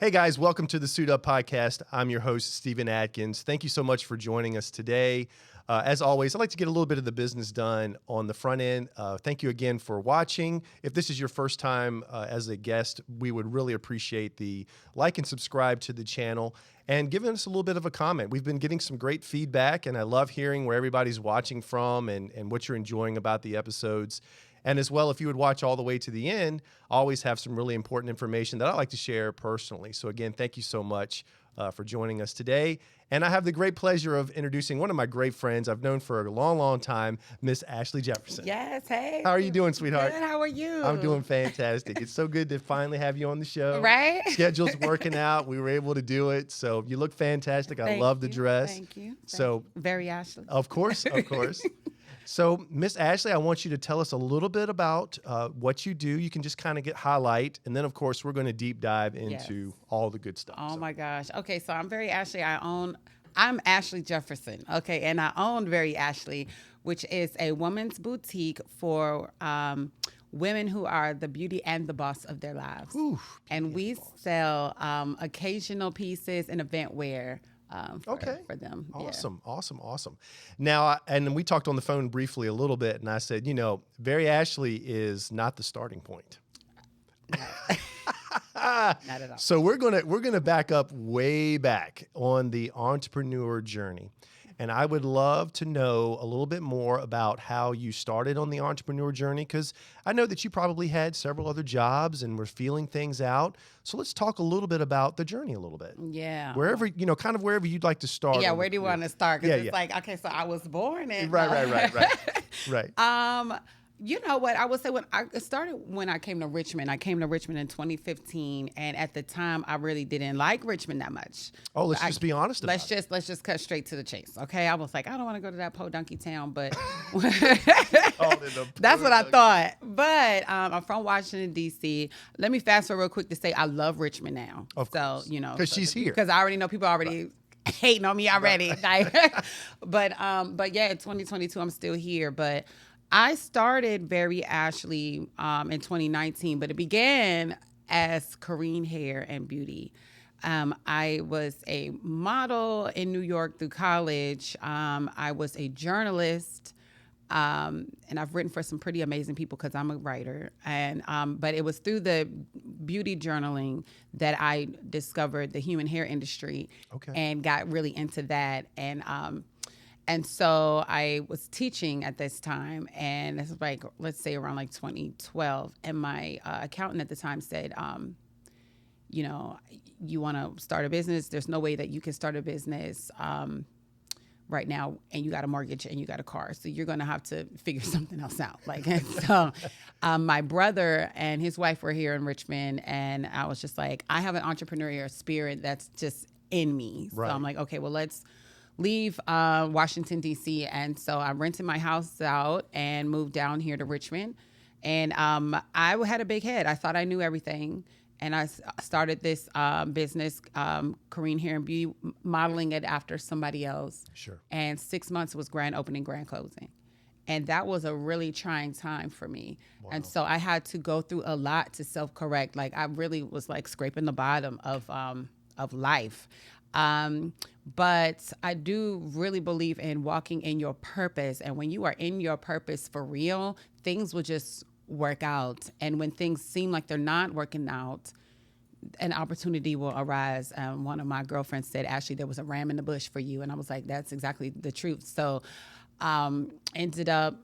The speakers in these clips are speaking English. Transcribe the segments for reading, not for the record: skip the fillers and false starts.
Hey guys, welcome to the Suit Up Podcast. I'm your host, Stephen Adkins. Thank you so much for joining us today. As always, I'd like to get a little bit of the business done on the front end. Thank you again for watching. If this is your first time as a guest, we would really appreciate the like and subscribe to the channel and giving us a little bit of a comment. We've been getting some great feedback, and I love hearing where everybody's watching from and what you're enjoying about the episodes. And as well, if you would watch all the way to the end, I always have some really important information that I like to share personally. So again, thank you so much for joining us today. And I have the great pleasure of introducing one of my great friends I've known for a long, long time, Miss Ashley Jefferson. Yes, hey. How are you doing, sweetheart? Good, how are you? I'm doing fantastic. It's so good to finally have you on the show. Right? Schedule's working out. We were able to do it. So you look fantastic. I love the dress. Thank you. So very Ashley. Of course, of course. So, Miss Ashley, I want you to tell us a little bit about what you do. You can just kind of highlight, and then, of course, we're going to deep dive into all the good stuff. Oh, my gosh. Okay, so I'm Very Ashley. I'm Ashley Jefferson, okay, and I own Very Ashley, which is a women's boutique for women who are the beauty and the boss of their lives. And we sell occasional pieces and event wear. For them. Awesome, awesome. Now, and we talked on the phone briefly a little bit, and I said, Very Ashley is not the starting point. Not at all. So we're gonna back up way back on the entrepreneur journey. And I would love to know a little bit more about how you started on the entrepreneur journey, because I know that you probably had several other jobs and were feeling things out. So let's talk a little bit about the journey a little bit. Yeah. Wherever, kind of wherever you'd like to start. Yeah, where do you want to start? Because it's like, okay, so I was born in. Right. You know what? I would say when I came to Richmond. I came to Richmond in 2015, and at the time, I really didn't like Richmond that much. Oh, let's just be honest about it. Let's just cut straight to the chase, okay? I was like, I don't want to go to that podunky town, but that's what I thought. But I'm from Washington, D.C. Let me fast forward real quick to say I love Richmond now. Of course. Because she's here. Because I already know people already hating on me already. Right. But yeah, in 2022, I'm still here, but I started Very Ashley in 2019, but it began as Corrine Hair and Beauty. I was a model in New York through college. I was a journalist, and I've written for some pretty amazing people because I'm a writer. And but it was through the beauty journaling that I discovered the human hair industry and got really into that. And so I was teaching at this time, and this was like, let's say around like 2012. And my accountant at the time said, you want to start a business. There's no way that you can start a business right now, and you got a mortgage and you got a car. So you're going to have to figure something else out. So my brother and his wife were here in Richmond, and I was just like, I have an entrepreneurial spirit that's just in me. Right. So I'm like, okay, well, let's leave Washington, D.C. And so I rented my house out and moved down here to Richmond. And I had a big head. I thought I knew everything. And I started this business, Corrine Hair and Beauty, modeling it after somebody else. Sure. And 6 months was grand opening, grand closing. And that was a really trying time for me. Wow. And so I had to go through a lot to self-correct. Like I really was like scraping the bottom of life. But I do really believe in walking in your purpose. And when you are in your purpose for real, things will just work out. And when things seem like they're not working out, an opportunity will arise. One of my girlfriends said, Ashley, there was a ram in the bush for you. And I was like, that's exactly the truth. So ended up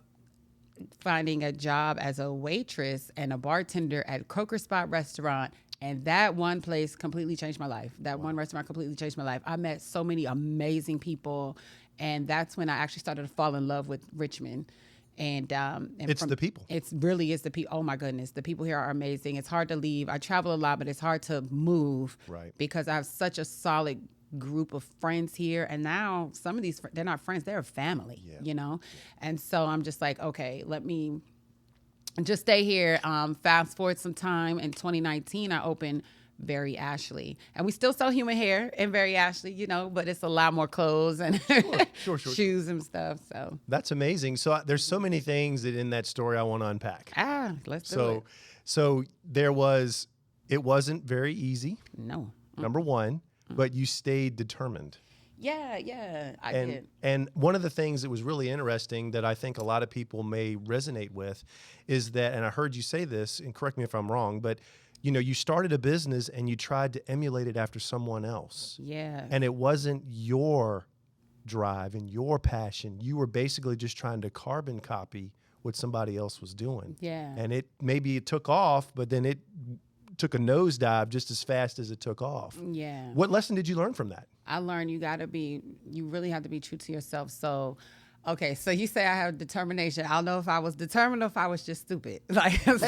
finding a job as a waitress and a bartender at Croaker Spot Restaurant. And that one place completely changed my life. That one restaurant completely changed my life. I met so many amazing people, and that's when I actually started to fall in love with Richmond. And it's the people. It really is the people. Oh my goodness, the people here are amazing. It's hard to leave. I travel a lot, but it's hard to move, because I have such a solid group of friends here. And now some of these, they're not friends, they're family. And so I'm just like, okay, let me just stay here. Fast forward some time. In 2019, I opened Very Ashley. And we still sell human hair in Very Ashley, but it's a lot more clothes and sure. shoes and stuff. So that's amazing. So there's so many things that in that story I want to unpack. Let's do it. So it wasn't very easy. No. number one, but you stayed determined. Yeah, I did. And one of the things that was really interesting that I think a lot of people may resonate with is that, and I heard you say this, and correct me if I'm wrong, but you started a business and you tried to emulate it after someone else. Yeah. And it wasn't your drive and your passion. You were basically just trying to carbon copy what somebody else was doing. Yeah. And maybe it took off, but then it took a nosedive just as fast as it took off. Yeah. What lesson did you learn from that? I learned you really have to be true to yourself. So, okay, so you say I have determination. I don't know if I was determined or if I was just stupid. Like, so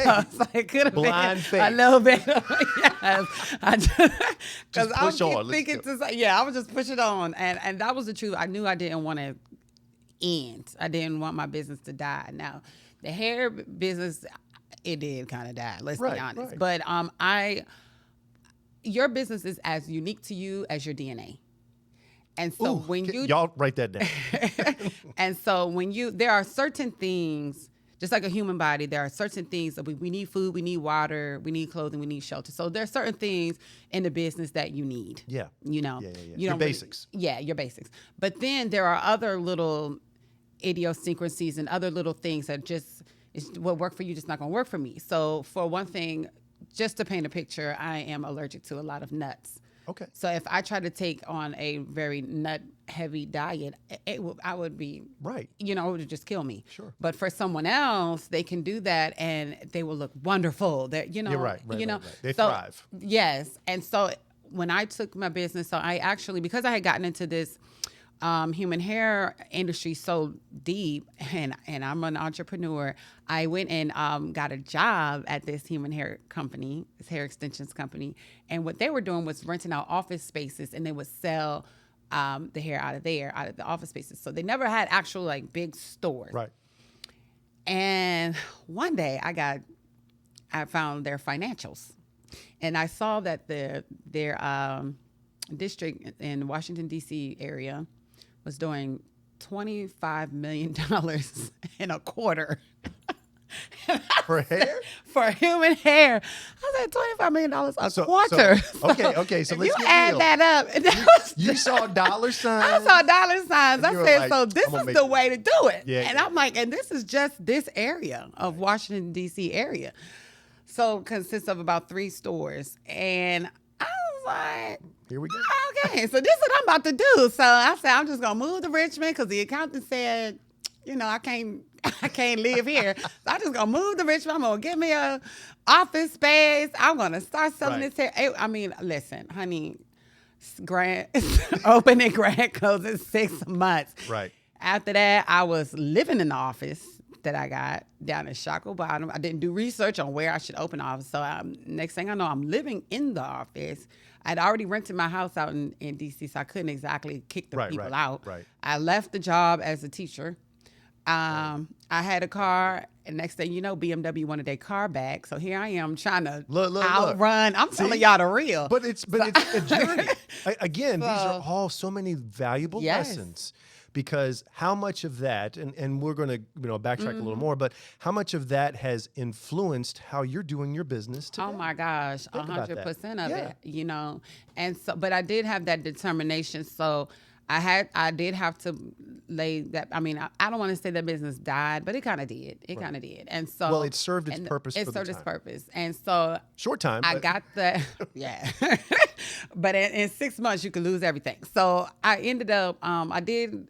it could have been a little bit. Yes. Because I was thinking I was just pushing on. And that was the truth. I knew I didn't want to end. I didn't want my business to die. Now, the hair business, it did kind of die. Let's be honest. Right. But your business is as unique to you as your DNA. And so when y'all write that down. And so there are certain things, just like a human body, there are certain things that we need food, we need water, we need clothing, we need shelter. So there are certain things in the business that you need. Yeah. Yeah. Your basics. Your basics. But then there are other little idiosyncrasies and other little things that just what work for you just not going to work for me. So for one thing, just to paint a picture, I am allergic to a lot of nuts. Okay. So if I try to take on a very nut-heavy diet, I would be it would just kill me. Sure. But for someone else, they can do that and they will look wonderful. That You're right. They thrive. Yes, and so when I took my business, so I actually, because I had gotten into this human hair industry so deep, and I'm an entrepreneur, I went and got a job at this human hair company, this hair extensions company, and what they were doing was renting out office spaces, and they would sell the hair out of the office spaces. So they never had actual like big stores. Right. And one day I found their financials, and I saw that their district in Washington D.C. area was doing $25 million in a quarter. For hair? For human hair. I said $25 million a quarter. Okay. So let's you add that up. You saw dollar signs. I saw dollar signs. I said, like, so this is the way to do it. Yeah, and I'm like, and this is just this area of Washington, D.C. area. So consists of about 3 stores. And I was like, here we go. Okay, so this is what I'm about to do. So I said, I'm just gonna move to Richmond because the accountant said, I can't live here. So I'm just gonna move to Richmond. I'm gonna give me a office space. I'm gonna start selling this hair. I mean, listen, honey, opening grand closing 6 months. Right. After that, I was living in the office that I got down in Shackled Bottom. I didn't do research on where I should open an office. So next thing I know, I'm living in the office. I'd already rented my house out in D.C., so I couldn't exactly kick the people out. Right. I left the job as a teacher. I had a car, and next thing you know, BMW wanted their car back. So here I am trying to outrun. I'm telling y'all the real. But it's a journey. Again, these are all so many valuable lessons. Because how much of that, and we're going to backtrack a little more, but how much of that has influenced how you're doing your business today? Oh my gosh, 100% of it, And so, but I did have that determination. So I did have to lay that. I mean, I don't want to say that business died, but it kind of did. It kind of did. And so, well, it served its purpose. It served its purpose, and so short time. I got the but in 6 months you could lose everything. So I ended up. I did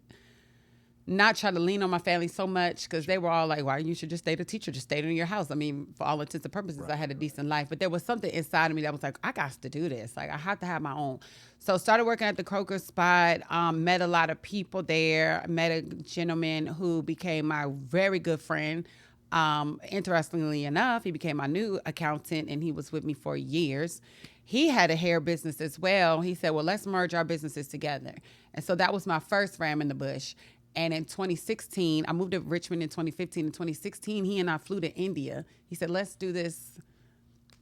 not try to lean on my family so much because they were all like, "Why you should just stay the teacher, just stay in your house." I mean, for all intents and purposes, I had a decent life, but there was something inside of me that was like, "I got to do this. Like, I have to have my own." So started working at the Croker spot. Met a lot of people there. Met a gentleman who became my very good friend. Interestingly enough, he became my new accountant, and he was with me for years. He had a hair business as well. He said, "Well, let's merge our businesses together." And so that was my first ram in the bush. And in 2016, I moved to Richmond in 2015. In 2016, he and I flew to India. He said, let's do this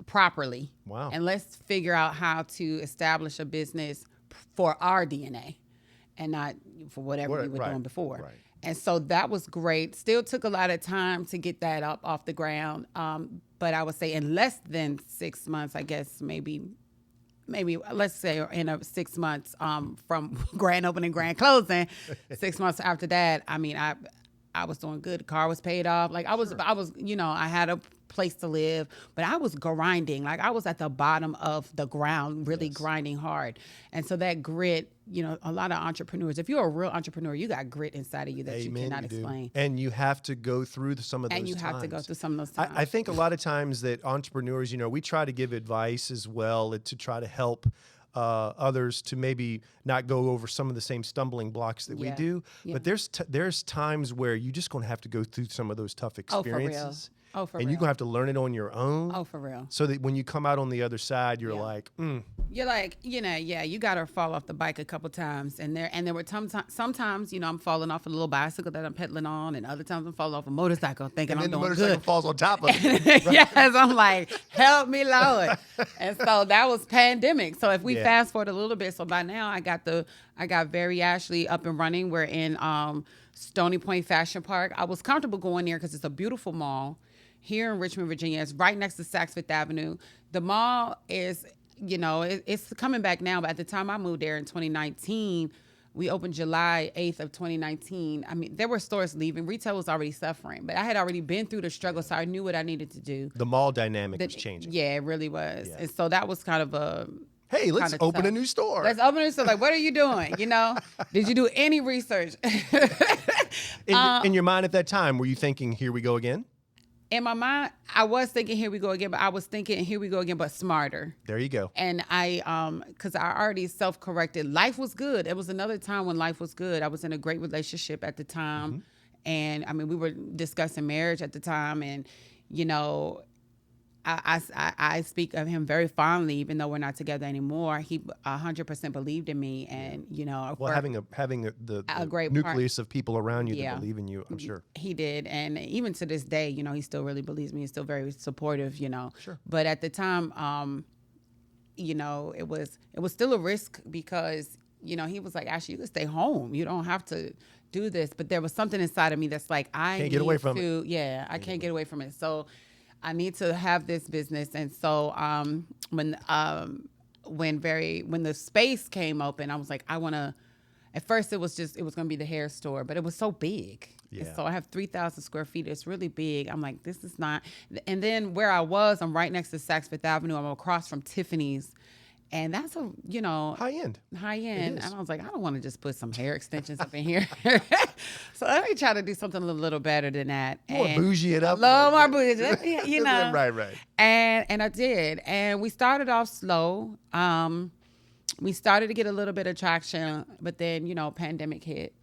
properly. Wow. And let's figure out how to establish a business for our DNA and not for whatever we were doing before. Right. And so that was great. Still took a lot of time to get that up off the ground. But I would say in less than 6 months, I guess maybe maybe let's say in a 6 months from grand opening, grand closing, 6 months after that, I mean, I was doing good. The car was paid off. Like I was, I had a place to live, but I was grinding. Like I was at the bottom of the ground, really grinding hard. And so that grit, a lot of entrepreneurs, if you're a real entrepreneur, you got grit inside of you that you cannot explain. And you have to go through some of those times. And you have to go through some of those times. I think a lot of times that entrepreneurs, we try to give advice as well to try to help others to maybe not go over some of the same stumbling blocks that we do. Yeah. But there's times where you're just going to have to go through some of those tough experiences. Oh, for real. And you're going to have to learn it on your own. Oh, for real. So that when you come out on the other side, you're like, You're like, you got to fall off the bike a couple times. And there were sometimes, I'm falling off a little bicycle that I'm pedaling on. And other times I'm falling off a motorcycle thinking I'm doing good. And then the motorcycle falls on top of it. Yes, I'm like, help me, Lord. And so that was pandemic. So if we fast forward a little bit, so by now I got Very Ashley up and running. We're in Stony Point Fashion Park. I was comfortable going there because it's a beautiful mall here in Richmond, Virginia. It's right next to Saks Fifth Avenue. The mall is, it's coming back now, but at the time I moved there in 2019, we opened July 8th of 2019. I mean, there were stores leaving. Retail was already suffering, but I had already been through the struggle, so I knew what I needed to do. The mall dynamic was changing. Yeah, it really was. Yeah. And so that was kind of a... Hey, let's open a new store. Let's open a new store. Like, what are you doing? Did you do any research? In your mind at that time, were you thinking, here we go again? In my mind, I was thinking, here we go again, but I was thinking, here we go again, but smarter. There you go. And because I already self-corrected. Life was good. It was another time when life was good. I was in a great relationship at the time. Mm-hmm. And, I mean, we were discussing marriage at the time. And, I speak of him very fondly, even though we're not together anymore. He 100% believed in me, and well, having the great nucleus of people around you that believe in you, I'm sure he did, and even to this day, he still really believes me. He's still very supportive, Sure. But at the time, it was still a risk because he was like, Ashley, you can stay home. You don't have to do this. But there was something inside of me that's like, I can't get away from it. Yeah, I can't get away from it. So I need to have this business. And so when the space came open, I was like, at first it was going to be the hair store, but it was so big. Yeah. And so I have 3,000 square feet. It's really big. I'm like, this is not. And then where I was, I'm right next to Saks Fifth Avenue. I'm across from Tiffany's. And that's high end. And I was like, I don't want to just put some hair extensions up in here. So let me try to do something a little better than that. More bougie it up. A little more bougie, Right. And I did. And we started off slow. We started to get a little bit of traction, but then, pandemic hit.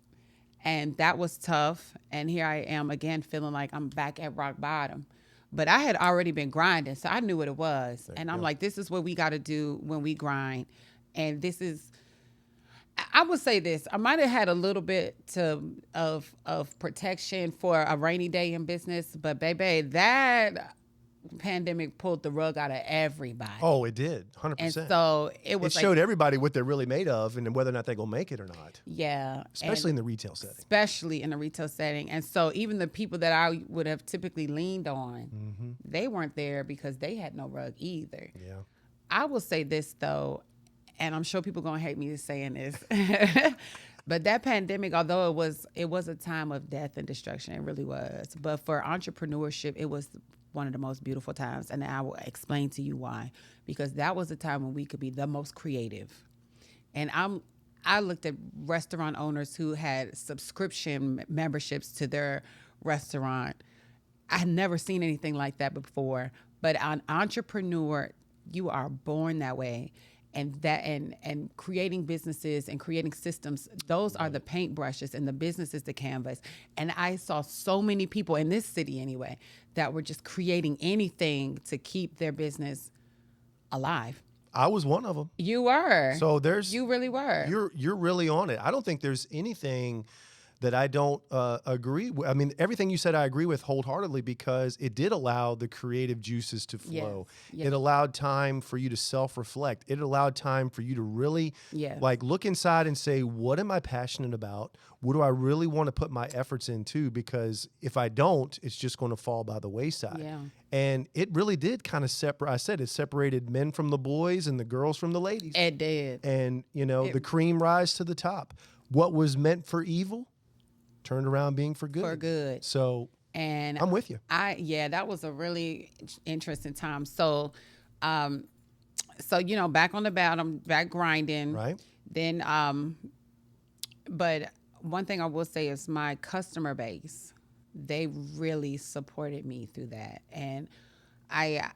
And that was tough. And here I am again feeling like I'm back at rock bottom. But I had already been grinding, so I knew what it was. And I'm like, this is what we got to do when we grind. And this is, I would say this, I might have had a little bit of protection for a rainy day in business, but baby, that pandemic pulled the rug out of everybody. Oh, it did, 100%. And so it showed everybody what they're really made of and whether or not they're going to make it or not. Yeah. Especially in the retail setting. Especially in the retail setting. And so even the people that I would have typically leaned on, they weren't there because they had no rug either. Yeah. I will say this, though, and I'm sure people are going to hate me saying this, but that pandemic, although it was a time of death and destruction, it really was. But for entrepreneurship, it was one of the most beautiful times, and I will explain to you why. Because that was a time when we could be the most creative. And I looked at restaurant owners who had subscription memberships to their restaurant. I had never seen anything like that before. But an entrepreneur, you are born that way. And creating businesses and creating systems, those are the paintbrushes, and the business is the canvas. And I saw so many people in this city anyway that were just creating anything to keep their business alive. I was one of them. You were. So you really were. You're really on it. I don't think there's anything that I don't agree with. I mean, everything you said I agree with wholeheartedly, because it did allow the creative juices to flow. Yes. It allowed time for you to self-reflect. It allowed time for you to really like look inside and say, what am I passionate about? What do I really want to put my efforts into? Because if I don't, it's just going to fall by the wayside. Yeah. And it really did kind of separate. I said it separated men from the boys and the girls from the ladies. It did. And, the cream rise to the top. What was meant for evil turned around being for good. For good. So and I'm with you. That was a really interesting time. So, back on the bat, I'm back grinding. Right. Then, but one thing I will say is my customer base, they really supported me through that. And I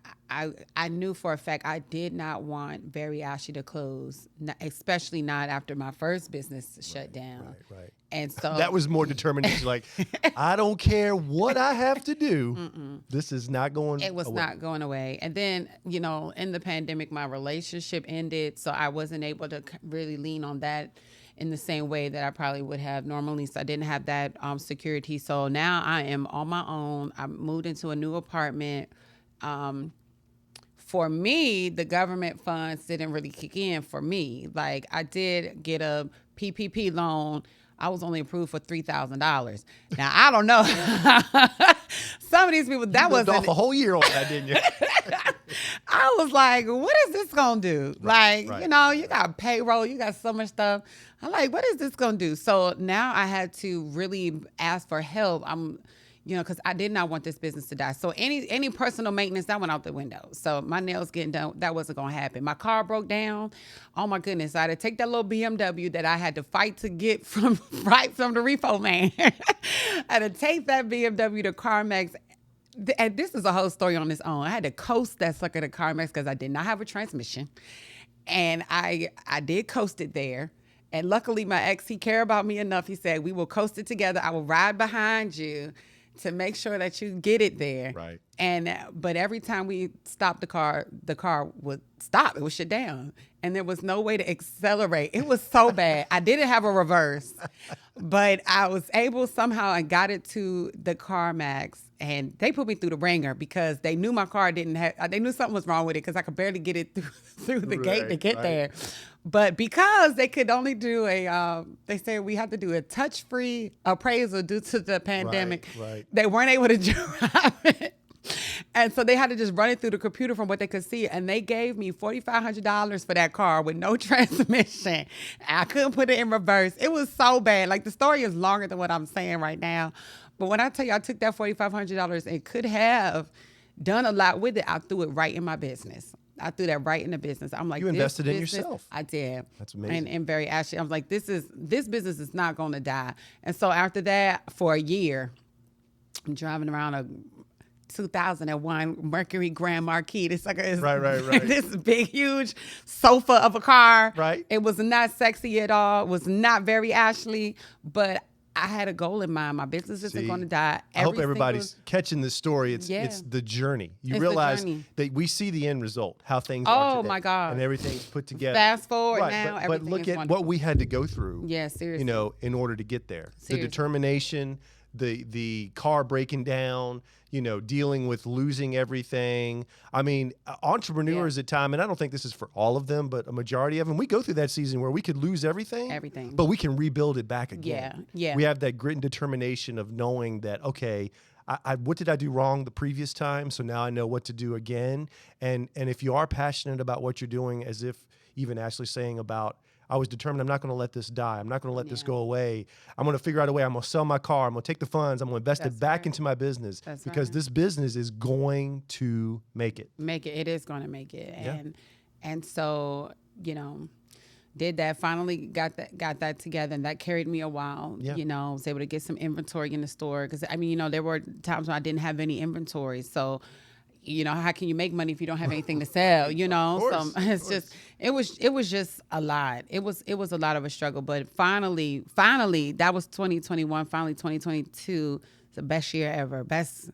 knew for a fact I did not want Very Ashley to close, especially not after my first business shut down. Right. And so that was more determination. Like, I don't care what I have to do. This is not going. It was not going away. And then, in the pandemic, my relationship ended, so I wasn't able to really lean on that in the same way that I probably would have normally. So I didn't have that security. So now I am on my own. I moved into a new apartment. For me, the government funds didn't really kick in for me. Like, I did get a PPP loan. I was only approved for $3,000. Now, I don't know. Some of these people, that was off a whole year on that, didn't you? I was like, what is this going to do? Right. You got payroll, you got so much stuff. I'm like, what is this going to do? So now I had to really ask for help. Because I did not want this business to die. So any personal maintenance, that went out the window. So my nails getting done, that wasn't going to happen. My car broke down. Oh, my goodness. I had to take that little BMW that I had to fight to get from the repo man. I had to take that BMW to CarMax. And this is a whole story on its own. I had to coast that sucker to CarMax because I did not have a transmission. And I did coast it there. And luckily, my ex, he cared about me enough. He said, we will coast it together. I will ride behind you to make sure that you get it there. Right. But every time we stopped the car would stop. It would shut down. And there was no way to accelerate. It was so bad. I didn't have a reverse, but I was able somehow and got it to the CarMax, and they put me through the ringer because they knew my car they knew something was wrong with it because I could barely get it through the gate to get there. But because they could only do they said we have to do a touch-free appraisal due to the pandemic. Right. They weren't able to drive it. And so they had to just run it through the computer from what they could see. And they gave me $4,500 for that car with no transmission. I couldn't put it in reverse. It was so bad. Like, the story is longer than what I'm saying right now. But when I tell you I took that $4,500 and could have done a lot with it, I threw it right in my business. I threw that right in the business. I'm like, you invested in yourself. I did. That's amazing. And very actually, I was like, this business is not going to die. And so after that, for a year, I'm driving around a 2001 Mercury Grand Marquis. This sucker is right. This big, huge sofa of a car. Right. It was not sexy at all. It was not very Ashley, but I had a goal in mind. My business isn't going to die. I hope everybody's catching this story. It's the journey. You realize that we see the end result, how things are today. Oh, my God. And everything's put together. Fast forward now, but look at what we had to go through. Yeah, seriously. In order to get there. Seriously. The determination, the car breaking down, dealing with losing everything. I mean, entrepreneurs at time, and I don't think this is for all of them, but a majority of them, we go through that season where we could lose everything, but we can rebuild it back again. Yeah. We have that grit and determination of knowing that, okay, what did I do wrong the previous time? So now I know what to do again. And if you are passionate about what you're doing, as if even Ashley's saying about, I was determined I'm not going to let this die. I'm not going to let this go away. I'm going to figure out a way. I'm going to sell my car. I'm going to take the funds. I'm going to invest it back into my business because this business is going to make it. It is going to make it. And so, did that, finally got that together, and that carried me a while. I was able to get some inventory in the store because, there were times when I didn't have any inventory. So, how can you make money if you don't have anything to sell? So it's just, it was just a lot. It was a lot of a struggle, but finally, that was 2021. Finally, 2022, the best year ever. Best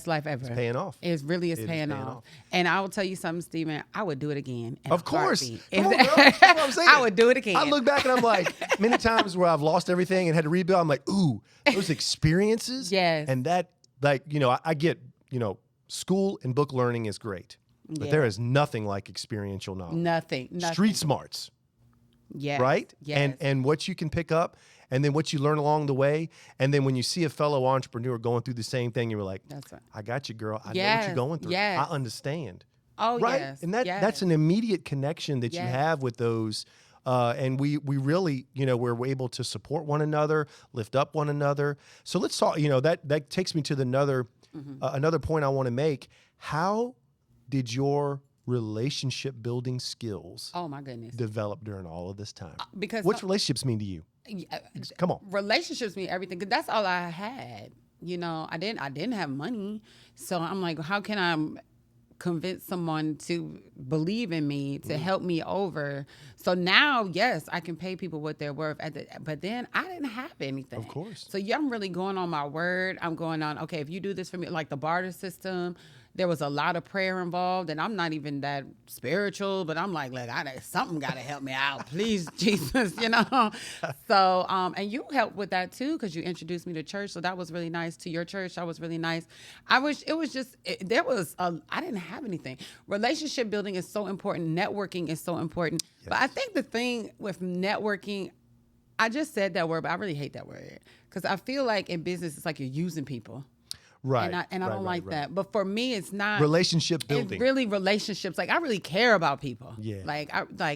life ever. It's paying off. It really is paying off. And I will tell you something, Stephen, I would do it again. Of course. Come on, girl. That's what I'm saying. I would do it again. I look back and I'm like, many times where I've lost everything and had to rebuild, I'm like, ooh, those experiences. Yes. And that, like, I get, school and book learning is great. But there is nothing like experiential knowledge. Nothing. Street smarts. Yes. Right? Yes. And what you can pick up, and then what you learn along the way. And then when you see a fellow entrepreneur going through the same thing, you're like, That's right. I got you, girl. I know what you're going through. Yes. I understand. Oh, right? yes. And that's an immediate connection that you have with those. And we really, we're able to support one another, lift up one another. So let's talk, that takes me to another point I want to make. How did your relationship building skills develop during all of this time? Because what's relationships mean to you? Come on. Relationships mean everything. 'Cause that's all I had. I didn't have money. So I'm like, how can I convince someone to believe in me, to help me over? So now, yes, I can pay people what they're worth. But then I didn't have anything. Of course. So I'm really going on my word. I'm going on, okay, if you do this for me, like the barter system, there was a lot of prayer involved, and I'm not even that spiritual, but I'm like, something got to help me out, please, Jesus, So, and you helped with that too, because you introduced me to church, so that was really nice. To your church, that was really nice. I didn't have anything. Relationship building is so important. Networking is so important. Yes. But I think the thing with networking, I just said that word, but I really hate that word, because I feel like in business, it's like you're using people. Right. And I don't like that. But for me, it's not relationship building. It's really relationships. Like, I really care about people. Yeah. Like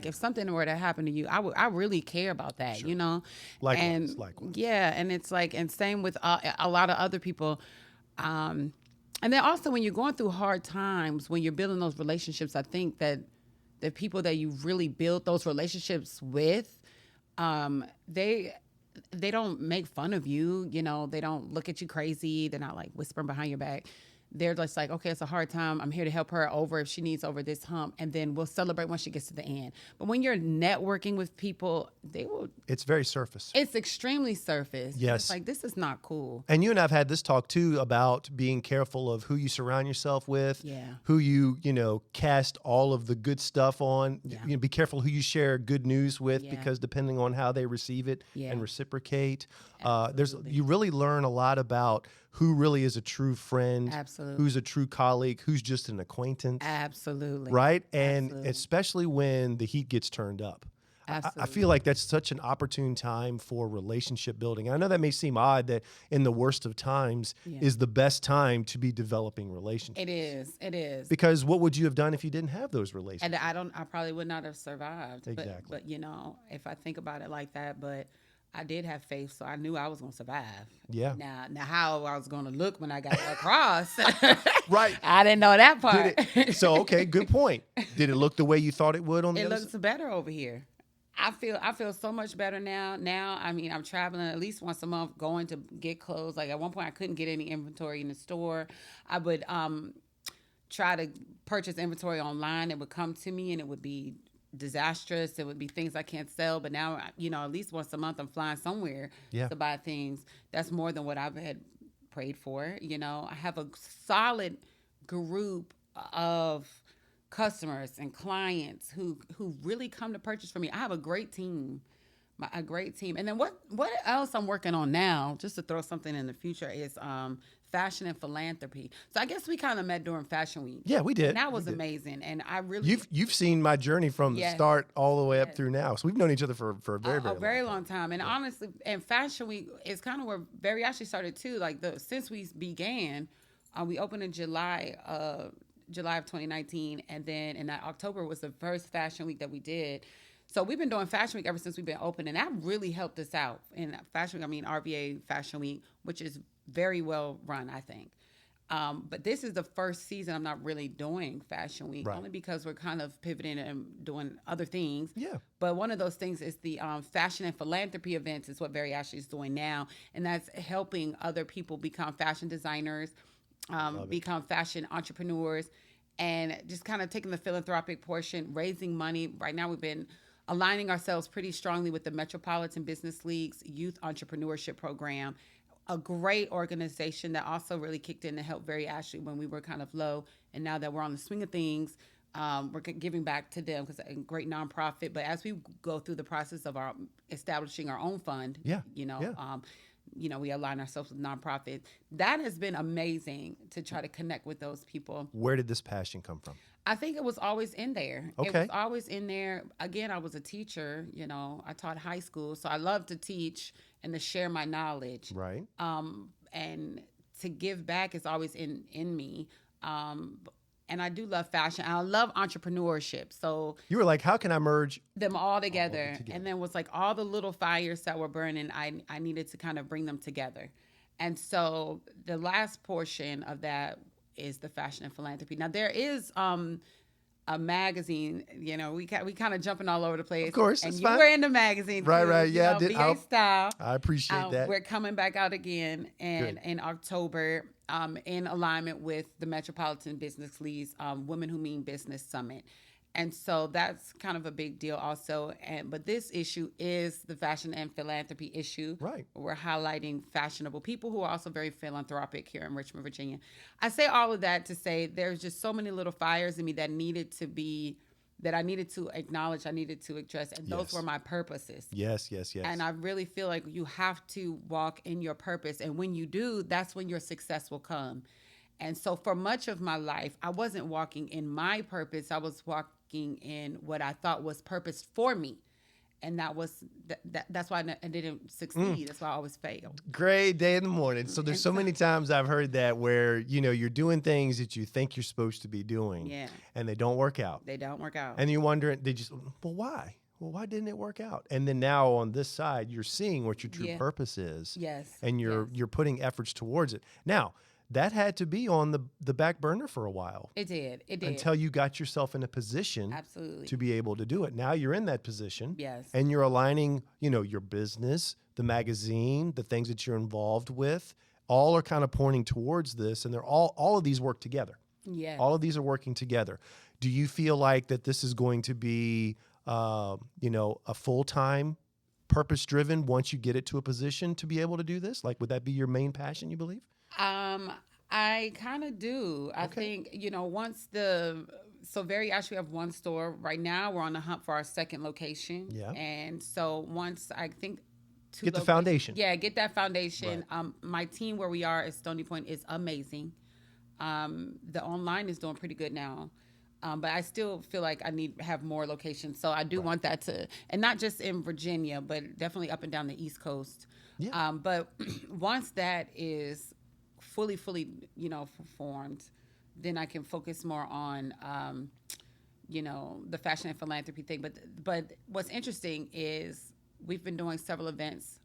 if something were to happen to you, I really care about that, Sure. Likewise. Yeah. And it's like, and same with a lot of other people. And then also when you're going through hard times, when you're building those relationships, I think that the people that you really build those relationships with, they don't make fun of you, they don't look at you crazy. They're not like whispering behind your back. They're just like, okay, it's a hard time. I'm here to help her over if she needs over this hump. And then we'll celebrate when she gets to the end. But when you're networking with people, it's very surface. It's extremely surface. Yes. It's like, this is not cool. And you and I have had this talk too about being careful of who you surround yourself with, who you, cast all of the good stuff on. Yeah. Be careful who you share good news with, because depending on how they receive it and reciprocate, you really learn a lot about who really is a true friend, Absolutely. Who's a true colleague, who's just an acquaintance. Absolutely. Right? And especially when the heat gets turned up. I feel like that's such an opportune time for relationship building. I know that may seem odd that in the worst of times is the best time to be developing relationships. It is. Because what would you have done if you didn't have those relationships? And I probably would not have survived. Exactly. But if I think about it like that, but I did have faith, so I knew I was going to survive. Yeah. Now how I was going to look when I got across, right? I didn't know that part. Okay, good point. Did it look the way you thought it would on the other side? It looks better over here. I feel so much better now. Now, I mean, I'm traveling at least once a month, going to get clothes. Like at one point, I couldn't get any inventory in the store. I would try to purchase inventory online. It would come to me, and it would be disastrous. It would be things I can't sell. But now, at least once a month, I'm flying somewhere to buy things. That's more than what I've had prayed for. I have a solid group of customers and clients who really come to purchase from me. I have a great team. And then what else I'm working on now, just to throw something in the future, is fashion and philanthropy. So I guess we kind of met during Fashion Week. Yeah, we did. And that was amazing. And I really... You've seen my journey from the start all the way up through now. So we've known each other for a very long time. And honestly, and Fashion Week is kind of where Barry actually started too. Like since we began, we opened in July of 2019, and then in October was the first Fashion Week that we did. So we've been doing Fashion Week ever since we've been open, and that really helped us out. In Fashion Week, I mean RVA Fashion Week, which is very well run, I think. But this is the first season I'm not really doing Fashion Week, only because we're kind of pivoting and doing other things. Yeah. But one of those things is the fashion and philanthropy events is what Barry Ashley is doing now, and that's helping other people become fashion designers, become fashion entrepreneurs, and just kind of taking the philanthropic portion, raising money. Right now we've been aligning ourselves pretty strongly with the Metropolitan Business League's Youth Entrepreneurship Program. a great organization that also really kicked in to help Very Ashley when we were kind of low. And now that we're on the swing of things, we're giving back to them because a great nonprofit. But as we go through the process of our establishing our own fund, we align ourselves with nonprofits. That has been amazing to try to connect with those people. Where did this passion come from? I think it was always in there. Okay. It was always in there. Again, I was a teacher, I taught high school. So I love to teach and to share my knowledge. Right. And to give back is always in me. And I do love fashion. I love entrepreneurship. So you were like, how can I merge them all together? And then was like all the little fires that were burning, I needed to kind of bring them together. And so the last portion of that is the fashion and philanthropy. Now there is a magazine, we kind of jumping all over the place. Of course, and it's you fine. were in the magazine, right, too, right, yeah. BA Style. I appreciate that. We're coming back out again, and in October, in alignment with the Metropolitan Business League's Women Who Mean Business Summit. And so that's kind of a big deal also. But this issue is the fashion and philanthropy issue. Right. We're highlighting fashionable people who are also very philanthropic here in Richmond, Virginia. I say all of that to say there's just so many little fires in me that I needed to acknowledge, I needed to address. And those were my purposes. Yes. And I really feel like you have to walk in your purpose. And when you do, that's when your success will come. And so for much of my life, I wasn't walking in my purpose. I was walking in what I thought was purpose for me. And that's why I didn't succeed. That's why I always failed. Great day in the morning. So there's so many times I've heard that where, you're doing things that you think you're supposed to be doing and they don't work out. They don't work out. And you wonder, why? Well, why didn't it work out? And then now on this side, you're seeing what your true purpose is. Yes. And you're putting efforts towards it. Now, that had to be on the back burner for a while. It did. Until you got yourself in a position to be able to do it. Now you're in that position. Yes. And you're aligning, your business, the magazine, the things that you're involved with, all are kind of pointing towards this. And they're all of these work together. Yeah. All of these are working together. Do you feel like that this is going to be, a full-time, purpose-driven once you get it to a position to be able to do this? Like, would that be your main passion, you believe? I kind of do. I think, so Very Ashley, we have one store. Right now, we're on the hunt for our second location. Yeah. And so once I think get the foundation. Yeah, get that foundation. Right. My team where we are at Stony Point is amazing. The online is doing pretty good now. But I still feel like I need to have more locations. So I do want that and not just in Virginia, but definitely up and down the East Coast. Yeah. But once that is fully, formed, then I can focus more on, the fashion and philanthropy thing. But what's interesting is we've been doing several events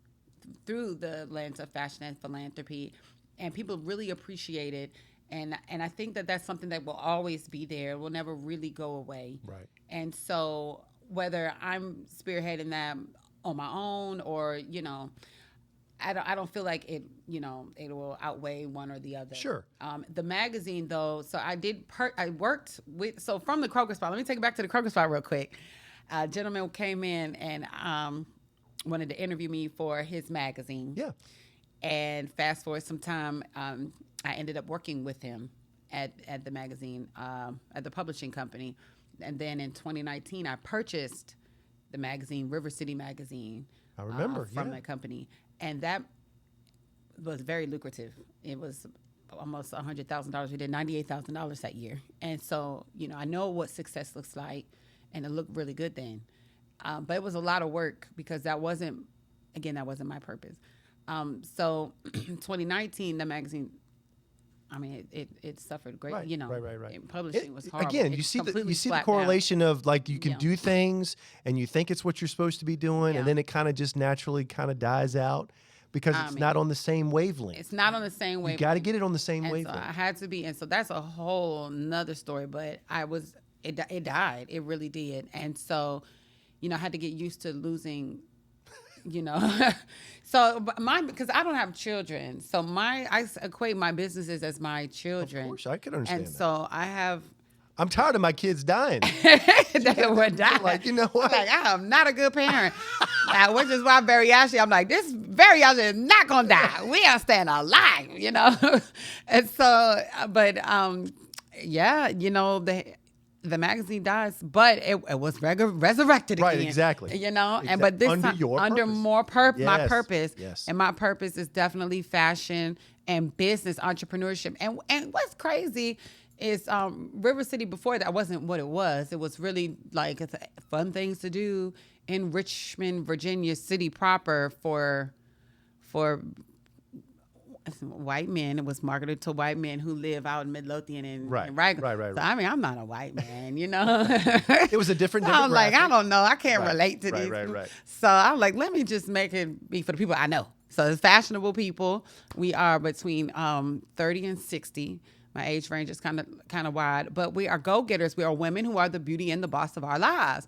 through the lens of fashion and philanthropy, and people really appreciate it. And I think that that's something that will always be there. Will never really go away. Right. And so whether I'm spearheading that on my own or, I don't feel like it, it will outweigh one or the other. Sure. The magazine, though, so I worked with, so from the Kroger spot, let me take it back to the Kroger spot real quick. A gentleman came in and wanted to interview me for his magazine. Yeah. And fast forward some time, I ended up working with him at the magazine, at the publishing company. And then in 2019, I purchased the magazine, River City Magazine. I remember, from that company. And that was very lucrative. It was almost $100,000. We did $98,000 that year. And so, I know what success looks like, and it looked really good then. But it was a lot of work because that wasn't my purpose. So 2019, the magazine, it suffered great. Right. Publishing was horrible. Again, you see the correlation of like you can do things and you think it's what you're supposed to be doing, and then it kind of just naturally kind of dies out because it's not on the same wavelength. It's not on the same wavelength. You got to get it on the same wavelength. So I had to be, and so that's a whole nother story. But it died. It really did, and so I had to get used to losing. So because I don't have children, so I equate my businesses as my children. Of course, I can understand and that. So I'm tired of my kids dying. they would die. Like, you know what? Like, I am not a good parent. Which is why Barry Ashley, I'm like, this Barry Ashley is not going to die. We are staying alive, you know? And so, but yeah, you know, the magazine dies, but it was resurrected again. Right, exactly. You know, and but this under time your under purpose. more my purpose. Yes. And my purpose is definitely fashion and business entrepreneurship. And what's crazy is River City before that wasn't what it was. It was really like it's fun things to do in Richmond, Virginia city proper for white men. It was marketed to white men who live out in Midlothian and Raglan. Right. So I mean, I'm not a white man, you know. It was a different. I'm like, I don't know. I can't relate to these. Right. So I'm like, let me just make it be for the people I know. So it's fashionable people. We are between 30 and 60. My age range is kind of wide, but we are go-getters. We are women who are the beauty and the boss of our lives.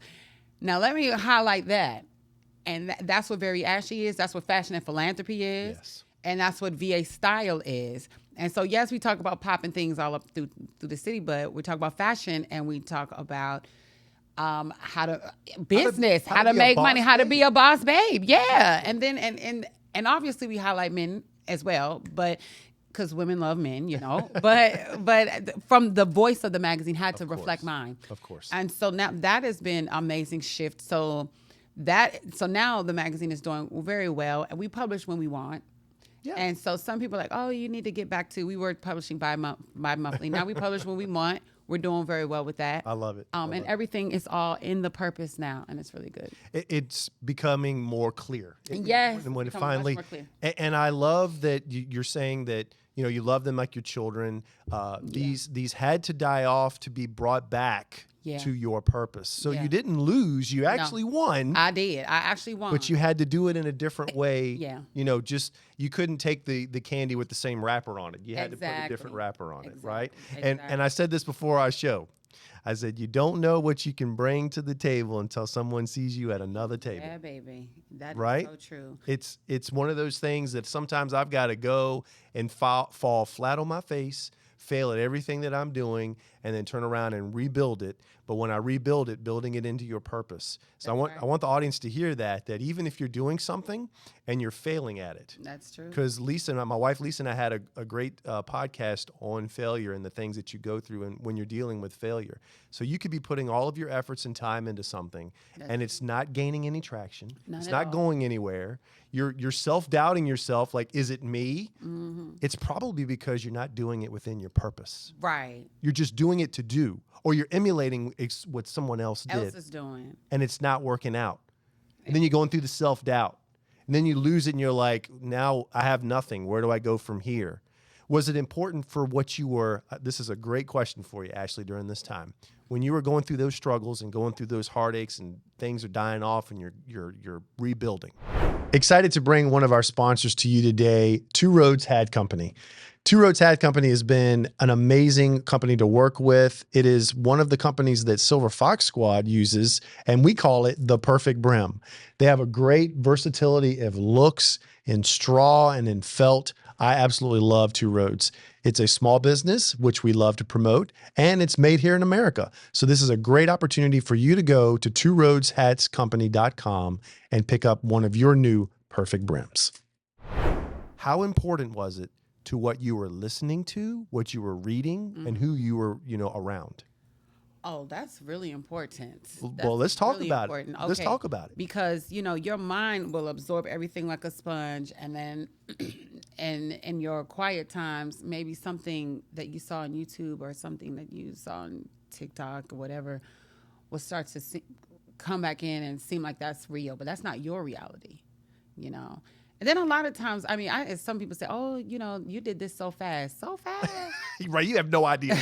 Now let me highlight that, and that's what Very Ashy is. That's what Fashion and Philanthropy is. Yes. And that's what VA Style is. And so, yes, we talk about popping things all up through the city, but we talk about fashion and we talk about how to make money, how to be a boss babe. Yeah. And then, and obviously we highlight men as well, but because women love men, you know, but from the voice of the magazine had to reflect mine. Of course. And so now that has been an amazing shift. So now the magazine is doing very well and we publish when we want. Yeah. And so some people are like, oh, you need to get back to, we were publishing bi-monthly. Now we publish when we want. We're doing very well with that. I love it. And everything is all in the purpose now, and it's really good. It's becoming more clear. Yes. When it finally, much more clear. And I love that you're saying that, you know, you love them like your children. These had to die off to be brought back to your purpose. So you didn't lose. You actually won. I did. I actually won. But you had to do it in a different way. Yeah. You know, just you couldn't take the candy with the same wrapper on it. You had to put a different wrapper on it, right? And I said this before our show. I said, you don't know what you can bring to the table until someone sees you at another table. Yeah, baby. That is so true. It's one of those things that sometimes I've got to go and fall flat on my face, fail at everything that I'm doing, and then turn around and rebuild it. But when I rebuild it, building it into your purpose. So I want the audience to hear that even if you're doing something and you're failing at it. That's true. Because my wife Lisa and I had a great podcast on failure and the things that you go through and when you're dealing with failure. So you could be putting all of your efforts and time into something and it's not gaining any traction. It's not going anywhere. You're self-doubting yourself, like, is it me? Mm-hmm. It's probably because you're not doing it within your purpose. Right. You're just doing it to do, or you're emulating what someone else did. Else is doing. And it's not working out. And then you're going through the self-doubt. And then you lose it and you're like, now I have nothing. Where do I go from here? Was it important for what you were? This is a great question for you, Ashley, during this time. When you were going through those struggles and going through those heartaches and things are dying off and you're rebuilding. Excited to bring one of our sponsors to you today, Two Roads Hat Company. Two Roads Hat Company has been an amazing company to work with. It is one of the companies that Silver Fox Squad uses, and we call it the perfect brim. They have a great versatility of looks in straw and in felt. I absolutely love Two Roads. It's a small business, which we love to promote, and it's made here in America. So this is a great opportunity for you to go to tworoadshatscompany.com and pick up one of your new perfect brims. How important was it to what you were listening to, what you were reading, and who you were, around? Oh, that's really important. Let's talk really about important. it. Let's talk about it. Because, your mind will absorb everything like a sponge, and then and in your quiet times, maybe something that you saw on YouTube or something that you saw on TikTok or whatever will start to come back in and seem like that's real, but that's not your reality, And then a lot of times, some people say, oh, you did this so fast. So fast. Right. You have no idea.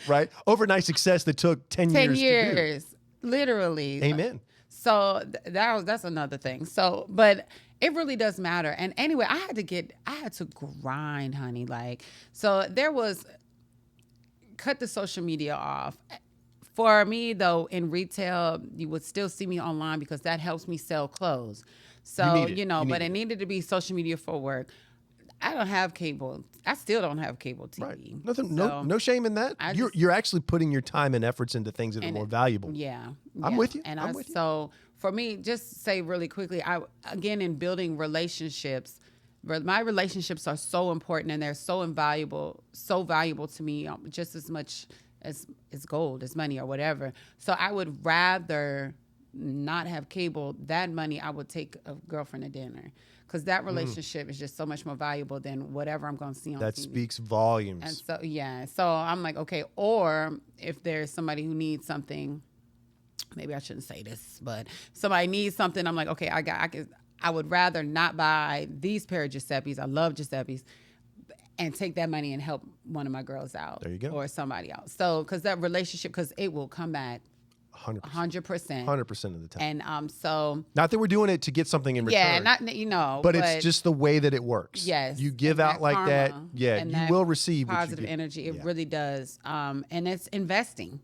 Right. Overnight success that took 10 years. 10 years. To do. Literally. Amen. So that's another thing. So, but it really does matter. And anyway, I had to grind, honey. So there was, cut the social media off. For me, though, in retail, you would still see me online because that helps me sell clothes. So, but it needed to be social media for work. I don't have cable. I still don't have cable TV. Right. Nothing. So No shame in that. You're actually putting your time and efforts into things that are more valuable. Yeah. I'm with you. And I'm with you. So for me, just say really quickly, again in building relationships, my relationships are so important and they're so valuable to me, just as much as gold, as money or whatever. So I would rather not have cable. That money I would take a girlfriend to dinner. Because that relationship is just so much more valuable than whatever I'm going to see on that TV. Speaks volumes. And so, yeah. So I'm like, okay. Or if there's somebody who needs something, maybe I shouldn't say this, but somebody needs something, I'm like, okay, I would rather not buy these pair of Giuseppe's. I love Giuseppe's. And take that money and help one of my girls out. There you go. Or somebody else. So, because that relationship, because it will come back 100%. 100% of the time. And so not that we're doing it to get something in return. Yeah, but it's just the way that it works. Yes, you give out like that. Yeah, and you will receive positive energy. It really does. And it's investing.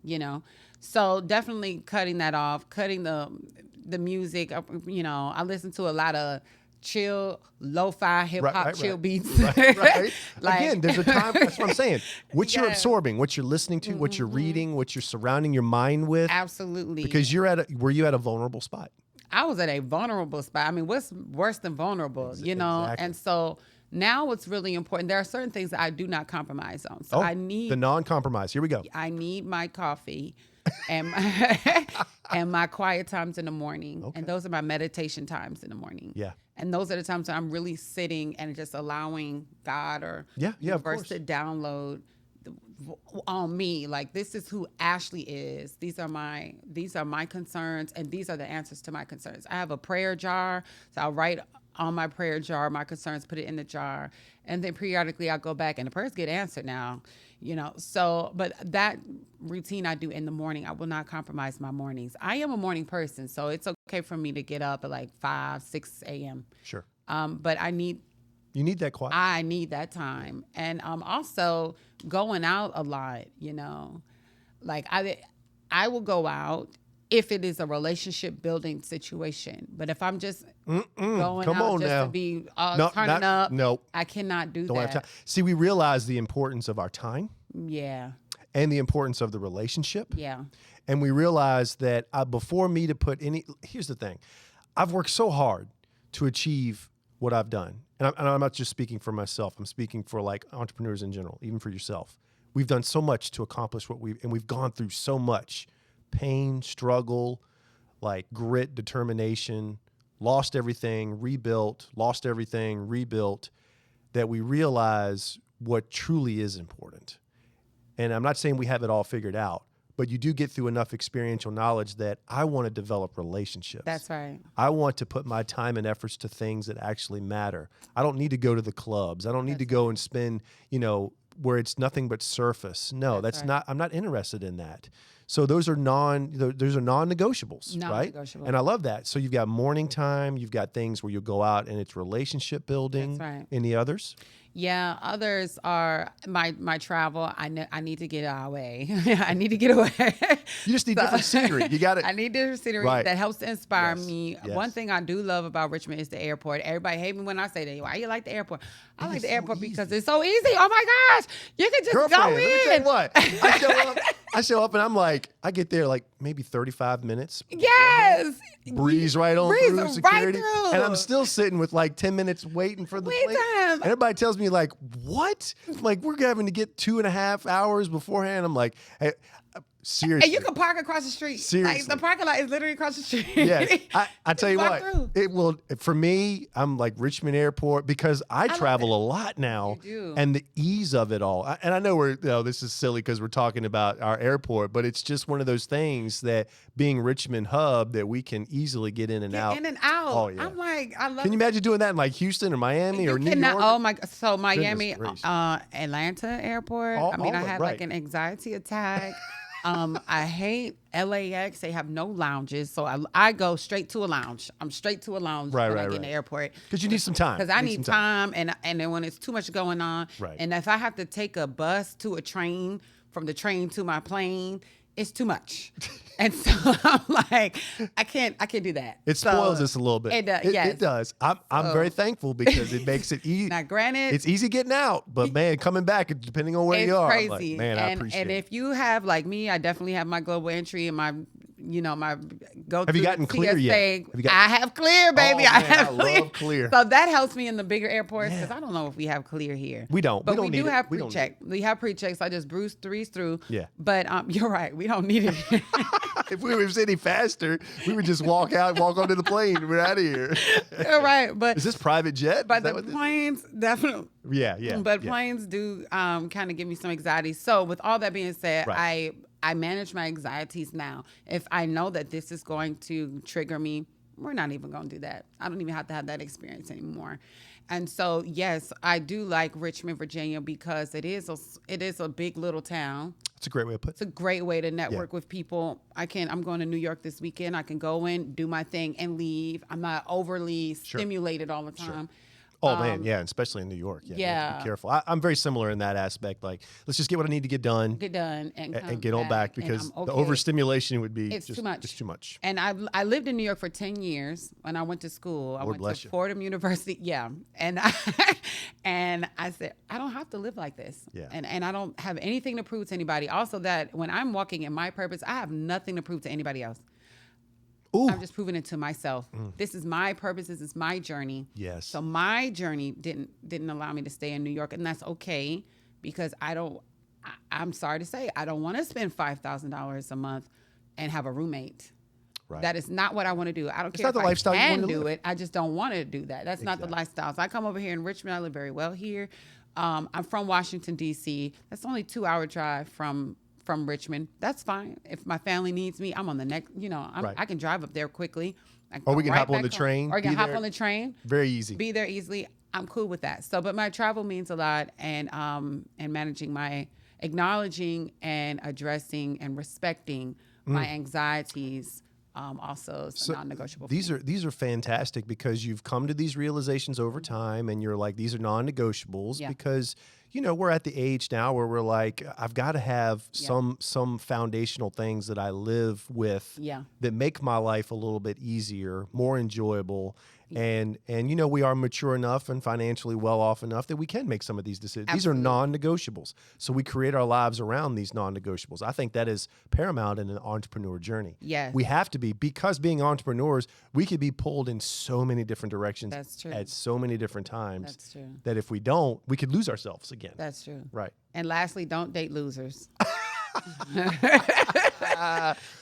So definitely cutting that off, cutting the music. I listen to a lot of chill, lo-fi, hip-hop, chill beats. Right. Again, there's a time, that's what I'm saying. What you're absorbing, what you're listening to, what you're reading, what you're surrounding your mind with. Absolutely. Because were you at a vulnerable spot? I was at a vulnerable spot. I mean, what's worse than vulnerable, Exactly. And so now what's really important, there are certain things that I do not compromise on. So I need the non-compromise. Here we go. I need my coffee and and my quiet times in the morning. Okay. And those are my meditation times in the morning. Yeah. And those are the times when I'm really sitting and just allowing God or universe to download on me. Like, this is who Ashley is. These are my concerns, and these are the answers to my concerns. I have a prayer jar, so I'll write on my prayer jar my concerns, put it in the jar, and then periodically I'll go back and the prayers get answered now. So, but that routine I do in the morning, I will not compromise my mornings. I am a morning person, so it's okay for me to get up at like 5, 6 a.m. Sure. But you need that quiet. I need that time. And also going out a lot, like I will go out if it is a relationship building situation. But if I'm just going out just to be turning up, I cannot do that. Have time. See, we realize the importance of our time. Yeah. And the importance of the relationship. Yeah. And we realize that before me to put here's the thing. I've worked so hard to achieve what I've done. And I'm not just speaking for myself. I'm speaking for like entrepreneurs in general, even for yourself. We've done so much to accomplish and we've gone through so much pain, struggle, like grit, determination, lost everything, rebuilt, that we realize what truly is important. And I'm not saying we have it all figured out, but you do get through enough experiential knowledge that I want to develop relationships. That's right. I want to put my time and efforts to things that actually matter. I don't need to go to the clubs. I don't need to go and spend, where it's nothing but surface. No, that's not, I'm not interested in that. So those are non-negotiables, right? And I love that. So you've got morning time, you've got things where you go out and it's relationship building. That's right. Any others? Yeah, others are my travel. I need to get away. I need to get away. You just need different scenery. You got it. I need different scenery that helps to inspire me. Yes. One thing I do love about Richmond is the airport. Everybody hate me when I say that. Why you like the airport? I like the airport because it's so easy. Oh my gosh, you can just go in. Let me tell you what. I show up and I'm like, I get there like maybe 35 minutes. Yes. Breeze right on through security. Right through. And I'm still sitting with like 10 minutes waiting for the plane. And everybody tells me like, what? Like, we're having to get 2.5 hours beforehand. I'm like, hey, seriously. And you can park across the street. Seriously. Like, the parking lot is literally across the street. Yes. I tell you what, it will, for me, I'm like Richmond Airport because I travel a lot now. You do. And the ease of it all. And I know this is silly because we're talking about our airport, but it's just one of those things that being Richmond hub that we can easily get in and out. In and out. Oh, yeah. I'm like, I love Can you imagine doing that in like Houston or Miami or New York? Oh my, so Miami, Atlanta airport. I had like an anxiety attack. I hate LAX. They have no lounges. So I go straight to a lounge. I'm straight to a lounge when I get in the airport. Because you need some time. Because I need time. And then when it's too much going on. Right. And if I have to take a bus to a train, from the train to my plane, it's too much. And so I'm like, I can't do that. It spoils us a little bit. It does. I'm very thankful because it makes it easy. Now, granted, it's easy getting out, but man, coming back, depending on where you are, crazy. I'm like, man, I appreciate it. And if you have, like me, I definitely have my global entry and my go. Have you gotten clear yet? I have clear, baby. Oh, man, I love clear. So that helps me in the bigger airports because I don't know if we have clear here. We don't. But we do have pre-check. We have pre-checks. I just breeze through. Yeah. But you're right. We don't need it. If we was any faster, we would just walk onto the plane. We're out of here. You're right. But is this private jet? But the planes definitely. Yeah. But planes do kind of give me some anxiety. So with all that being said, right. I manage my anxieties now. If I know that this is going to trigger me, we're not even going to do that. I don't even have to have that experience anymore. And so, yes, I do like Richmond, Virginia, because it is a big little town. It's a great way to put it. It's a great way to network with people. I'm going to New York this weekend. I can go in, do my thing, and leave. I'm not overly stimulated all the time. Sure. Oh, man, yeah, especially in New York. Yeah. Be careful. I'm very similar in that aspect. Like, let's just get what I need to get done. And get on back because the overstimulation would be too much. It's too much. And I lived in New York for 10 years when I went to school. I went to Fordham University. Yeah. And I said, I don't have to live like this. Yeah. And I don't have anything to prove to anybody. Also that when I'm walking in my purpose, I have nothing to prove to anybody else. Ooh. I'm just proving it to myself. This is my purpose. This is my journey. Yes. So my journey didn't allow me to stay in New York, and that's okay because I'm sorry to say, I don't want to spend $5,000 a month and have a roommate. Right. That is not what I want to do. I don't it's care not the if lifestyle I can you want to do live. it. I just don't want to do that. That's not the lifestyle. So I come over here in Richmond. I live very well here. I'm from Washington, D.C. That's only a 2-hour drive from Richmond. That's fine. If my family needs me, I'm on the next, I can drive up there quickly. Or we can hop on the train. Or I can hop on the train. Very easy. Be there easily. I'm cool with that. So, but my travel means a lot and managing acknowledging and addressing and respecting my anxieties also is non-negotiable. These are fantastic because you've come to these realizations over time and you're like, these are non-negotiables because we're at the age now where we're like, I've got to have some foundational things that I live with that make my life a little bit easier, more enjoyable. And we are mature enough and financially well off enough that we can make some of these decisions. Absolutely. These are non-negotiables. So we create our lives around these non-negotiables. I think that is paramount in an entrepreneur journey. Yes. We have to be, because being entrepreneurs, we could be pulled in so many different directions. That's true. At so many different times. That's true. That if we don't, we could lose ourselves again. That's true. Right. And lastly, don't date losers.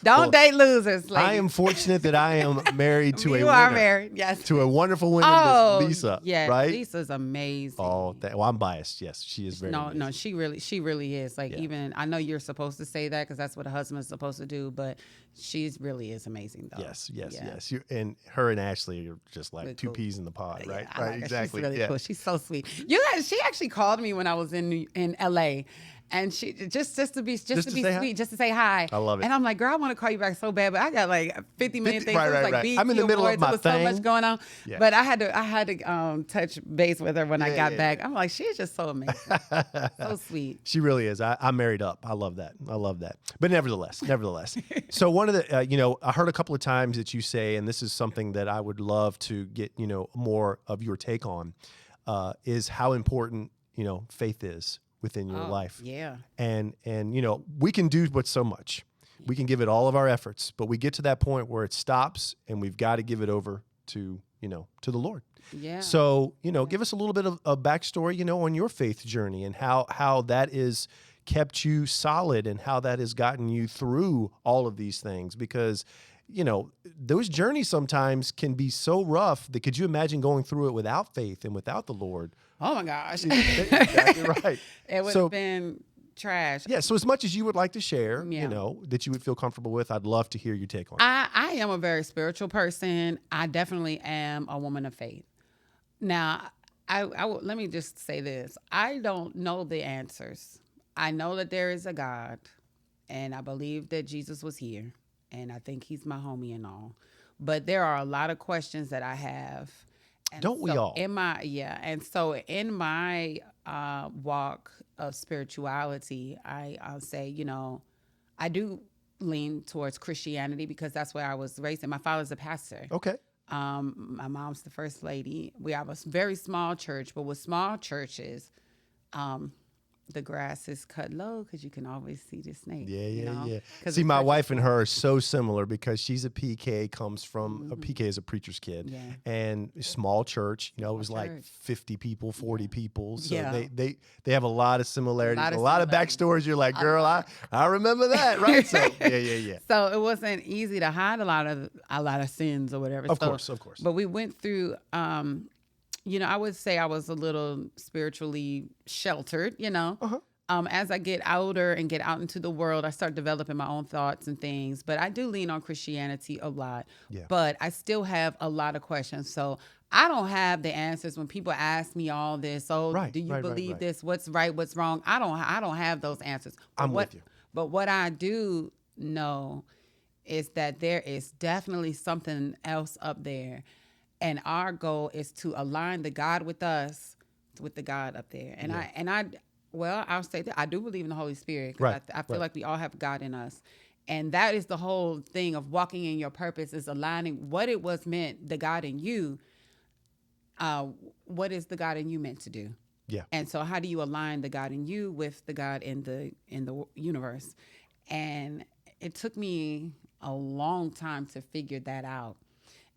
Don't date losers. Ladies. I am fortunate that I am married to you are married, yes, to a wonderful woman, Lisa. Yeah, right. Lisa's amazing. Oh, I'm biased. Yes, she is very. No, she really is. Like even I know you're supposed to say that because that's what a husband's supposed to do, but she really is amazing though. Yes. And her and Ashley are just like really two peas in the pod, right? Yeah, right, exactly. She's really cool. She's so sweet. She actually called me when I was in LA. And she just to be sweet, just to say hi. I love it. And I'm like, girl, I want to call you back so bad, but I got like 50 million things. Right. I'm in the middle of my thing. So much going on. Yeah. But I had to touch base with her when I got back. I'm like, she's just so amazing, so sweet. She really is. I'm married up. I love that. But nevertheless. So one of the, I heard a couple of times that you say, and this is something that I would love to get, more of your take on, is how important, faith is within your life. Yeah. And we can do but so much. We can give it all of our efforts, but we get to that point where it stops and we've got to give it over to the Lord. Yeah. So, give us a little bit of a backstory, on your faith journey and how that is kept you solid and how that has gotten you through all of these things, because those journeys sometimes can be so rough that could you imagine going through it without faith and without the Lord? Oh my gosh. Exactly right. It would have been trash. Yeah. So as much as you would like to share, that you would feel comfortable with, I'd love to hear your take on it. I am a very spiritual person. I definitely am a woman of faith. Now, let me just say this. I don't know the answers. I know that there is a God, and I believe that Jesus was here, and I think he's my homie and all. But there are a lot of questions that I have. And don't we all? And so in my walk of spirituality, I'll say, I do lean towards Christianity because that's where I was raised. And my father's a pastor. Okay. My mom's the first lady. We have a very small church, but with small churches, the grass is cut low because you can always see the snake. Yeah. See, my wife and her are so similar because she's a PK, comes from a PK as a preacher's kid, and small church. It was like 50 people, 40 people. So they have a lot of similarities, a lot of backstories. You're like, girl, I remember that, right? So yeah. So it wasn't easy to hide a lot of sins or whatever. Of course. But we went through. I would say I was a little spiritually sheltered, As I get older and get out into the world, I start developing my own thoughts and things. But I do lean on Christianity a lot. Yeah. But I still have a lot of questions. So I don't have the answers when people ask me all this. Do you believe this? What's right? What's wrong? I don't have those answers. I'm with you. But what I do know is that there is definitely something else up there. And our goal is to align the God with us with the God up there. And I'll say that I do believe in the Holy Spirit. I feel like we all have God in us. And that is the whole thing of walking in your purpose, is aligning what it was meant, the God in you. What is the God in you meant to do? Yeah. And so how do you align the God in you with the God in the universe? And it took me a long time to figure that out.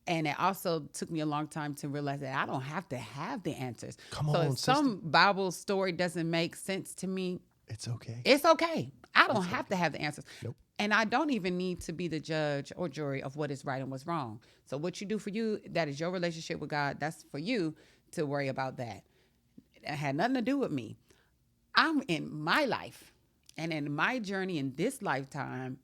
And it also took me a long time to realize that I don't have to have the answers. So if some Bible story doesn't make sense to me, it's okay. It's okay. I don't have to have the answers. Nope. And I don't even need to be the judge or jury of what is right and what's wrong. So what you do for you, that is your relationship with God. That's for you to worry about that. It had nothing to do with me. I'm in my life and in my journey in this lifetime,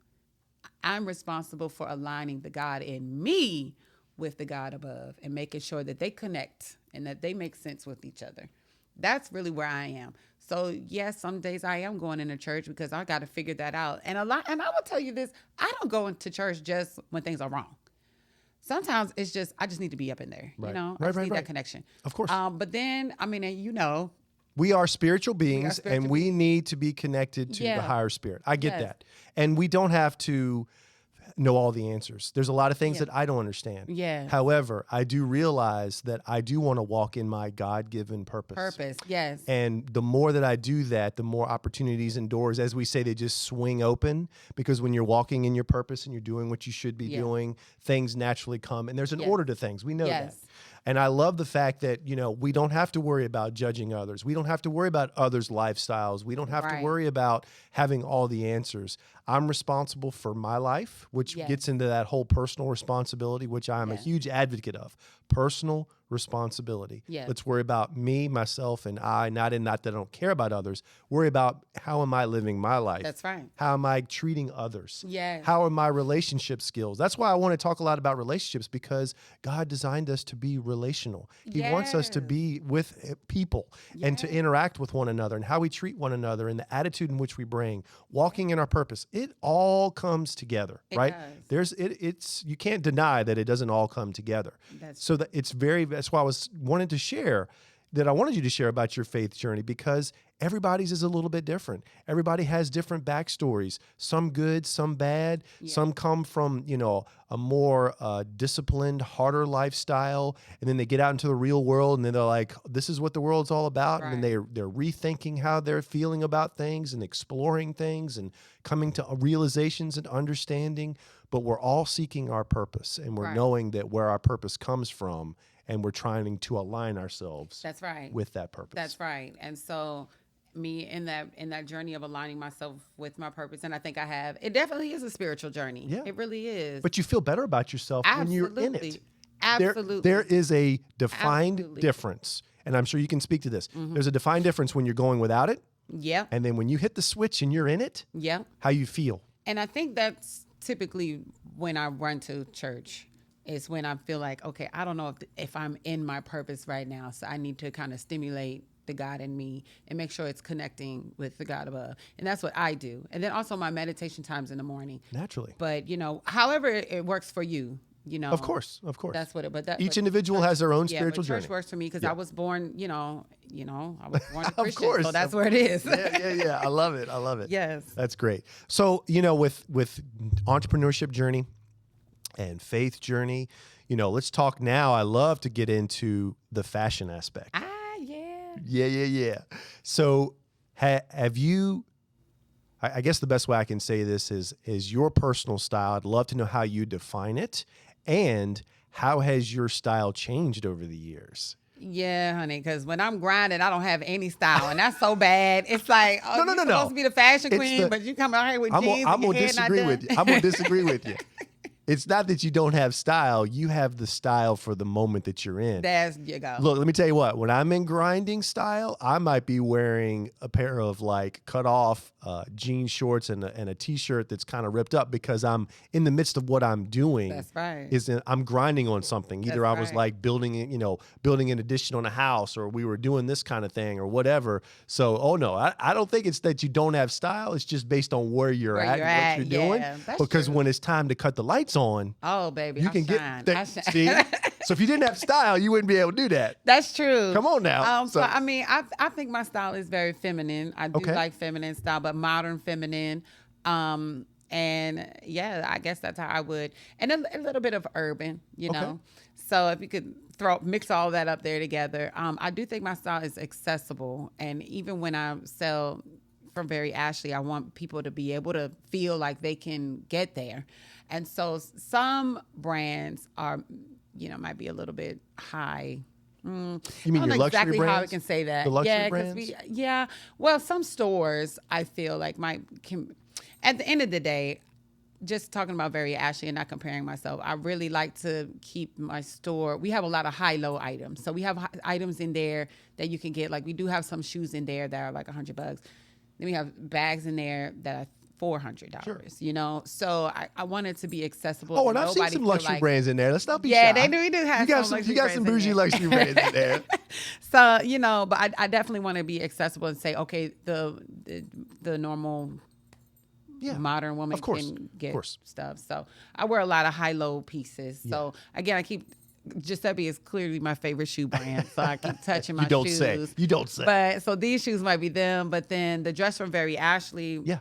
I'm responsible for aligning the God in me with the God above and making sure that they connect and that they make sense with each other. That's really where I am. So yes, some days I am going into church because I got to figure that out. And I will tell you this, I don't go into church just when things are wrong. Sometimes it's just, I just need to be up in there, I just need that connection. Of course. But then, we are spiritual beings and we need to be connected to the higher spirit. I get that. And we don't have to know all the answers. There's a lot of things that I don't understand. Yeah. However, I do realize that I do want to walk in my God-given purpose. Yes. And the more that I do that, the more opportunities and doors, as we say, they just swing open, because when you're walking in your purpose and you're doing what you should be doing, things naturally come, and there's an order to things. We know that. And I love the fact that, we don't have to worry about judging others. We don't have to worry about others' lifestyles. We don't have to worry about having all the answers. I'm responsible for my life, which gets into that whole personal responsibility, which I'm a huge advocate of. Personal responsibility. Let's worry about me, myself, and I, not that I don't care about others. Worry about, how am I living my life? That's right. How am I treating others? Yes. How are my relationship skills? That's why I want to talk a lot about relationships, because God designed us to be relational. He wants us to be with people and to interact with one another, and how we treat one another and the attitude in which we bring, walking in our purpose. It all comes together, right? It's you can't deny that it doesn't all come together. That's why I wanted you to share about your faith journey, because everybody's is a little bit different. Everybody has different backstories, some good, some bad. Some come from, a more disciplined, harder lifestyle, and then they get out into the real world, and then they're like, this is what the world's all about. And then they're rethinking how they're feeling about things and exploring things and coming to realizations and understanding. But we're all seeking our purpose, and we're knowing that where our purpose comes from, and we're trying to align ourselves with that purpose. That's right. And so me in that journey of aligning myself with my purpose, and I think I have, it definitely is a spiritual journey. Yeah. It really is. But you feel better about yourself when you're in it. Absolutely. There is a defined difference, and I'm sure you can speak to this. There's a defined difference when you're going without it. Yeah. And then when you hit the switch and you're in it. Yeah. How you feel. And I think that's typically when I run to church. Is when I feel like, okay, I don't know if I'm in my purpose right now, so I need to kind of stimulate the God in me and make sure it's connecting with the God above. And that's what I do. And then also my meditation times in the morning. Naturally. But, however it works for you, you know. Of course. That's what it. Each individual has their own spiritual church journey. works for me because I was born, I was born a Christian, Of course. so that's where it is. Yeah. I love it. Yes. That's great. So, with entrepreneurship journey and faith journey, let's talk now. I love to get into the fashion aspect. Yeah. So have you, I guess the best way I can say this is your personal style. I'd love to know how you define it, and how has your style changed over the years? Yeah, honey, because when I'm grinding, I don't have any style, and that's so bad. It's like, you're supposed to be the fashion queen, but you come out here with jeans I'm and your gonna hair disagree not with done. you. I'm going to disagree with you. It's not that you don't have style. You have the style for the moment that you're in. There you go. Look, let me tell you what. When I'm in grinding style, I might be wearing a pair of cut off jean shorts and a t-shirt that's kind of ripped up because I'm in the midst of what I'm doing. That's right. I'm grinding on something. Either I was like building an addition on a house, or we were doing this kind of thing or whatever. So, no, I don't think it's that you don't have style. It's just based on where you're at and what you're doing. Because when it's time to cut the lights on, oh baby, you can get that. See? So if you didn't have style, you wouldn't be able to do that. That's true. Come on now. So I mean, I think my style is very feminine. I do like feminine style, but modern feminine. And yeah, I guess that's how I would, and a little bit of urban, you know. So if you could mix all that up there together, I do think my style is accessible, and even when I sell from Very Ashley, I want people to be able to feel like they can get there. And so some brands are, might be a little bit high. You mean I don't your know luxury exactly brands? how I can say that. The luxury brands? Well, some stores I feel like at the end of the day, just talking about Very Ashley and not comparing myself, I really like to keep my store. We have a lot of high-low items. So we have items in there that you can get. Like we do have some shoes in there that are like $100. Then we have bags in there that are $400, So I want it to be accessible. Oh, and I've seen some luxury brands in there. Let's not be shy. Yeah, we do have you got some bougie luxury brands in there. So, but I definitely want to be accessible and say, okay, the normal modern woman can get stuff. So I wear a lot of high-low pieces. Yeah. So again, Giuseppe is clearly my favorite shoe brand, so I keep touching my shoes. You don't say. But so these shoes might be them, but then the dress from Very Ashley. Yeah.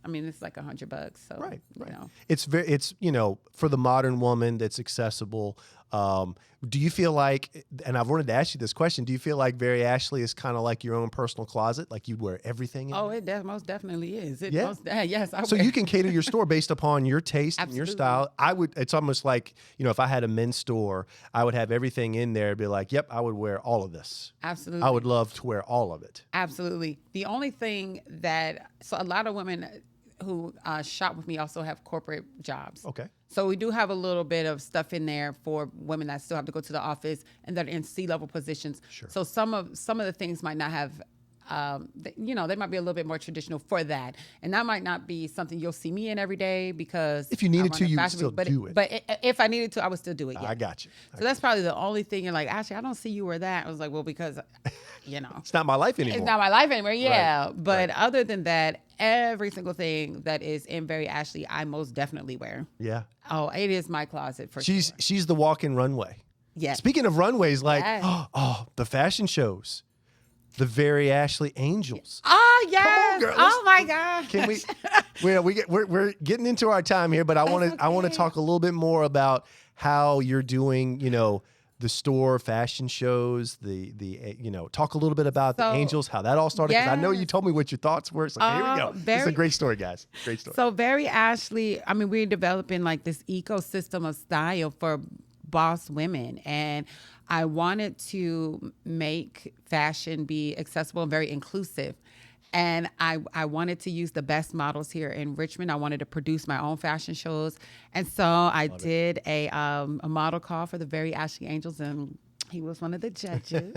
It's like $100. So right. It's for the modern woman that's accessible. Do you feel like, and I've wanted to ask you this question, do you feel like Very Ashley is kind of like your own personal closet? Like you'd wear everything in it most definitely is. Yes. So you can cater your store based upon your taste and your style. It's almost like, if I had a men's store, I would have everything in there and be like, yep, I would wear all of this. Absolutely. I would love to wear all of it. Absolutely. The only thing so a lot of women who shop with me also have corporate jobs. Okay. So we do have a little bit of stuff in there for women that still have to go to the office and that are in C-level positions. Sure. So some of the things might not have, they might be a little bit more traditional for that. And that might not be something you'll see me in every day because if you needed to, you would still do it. But if I needed to, I would still do it. Yeah. I got you. So that's probably the only thing you're like, actually, I don't see you wear that. I was like, well, because, it's not my life anymore. It's not my life anymore. Yeah. Right. But other than that, every single thing that is in Very Ashley, I most definitely wear. Yeah. Oh, it is my closet for sure. She's the walk-in runway. Yeah. Speaking of runways, the fashion shows, the Very Ashley Angels. Oh yes! Come on, girl. Oh my God! Can we? We're getting into our time here, but I want to talk a little bit more about how you're doing. The store fashion shows, talk a little bit about the Angels, how that all started. Because I know you told me what your thoughts were. So here we go. It's a great story, guys. Great story. So Very Ashley, we're developing like this ecosystem of style for boss women. And I wanted to make fashion be accessible and very inclusive. And I wanted to use the best models here in Richmond. I wanted to produce my own fashion shows. And so I did a model call for the Very Ashley Angels, and he was one of the judges.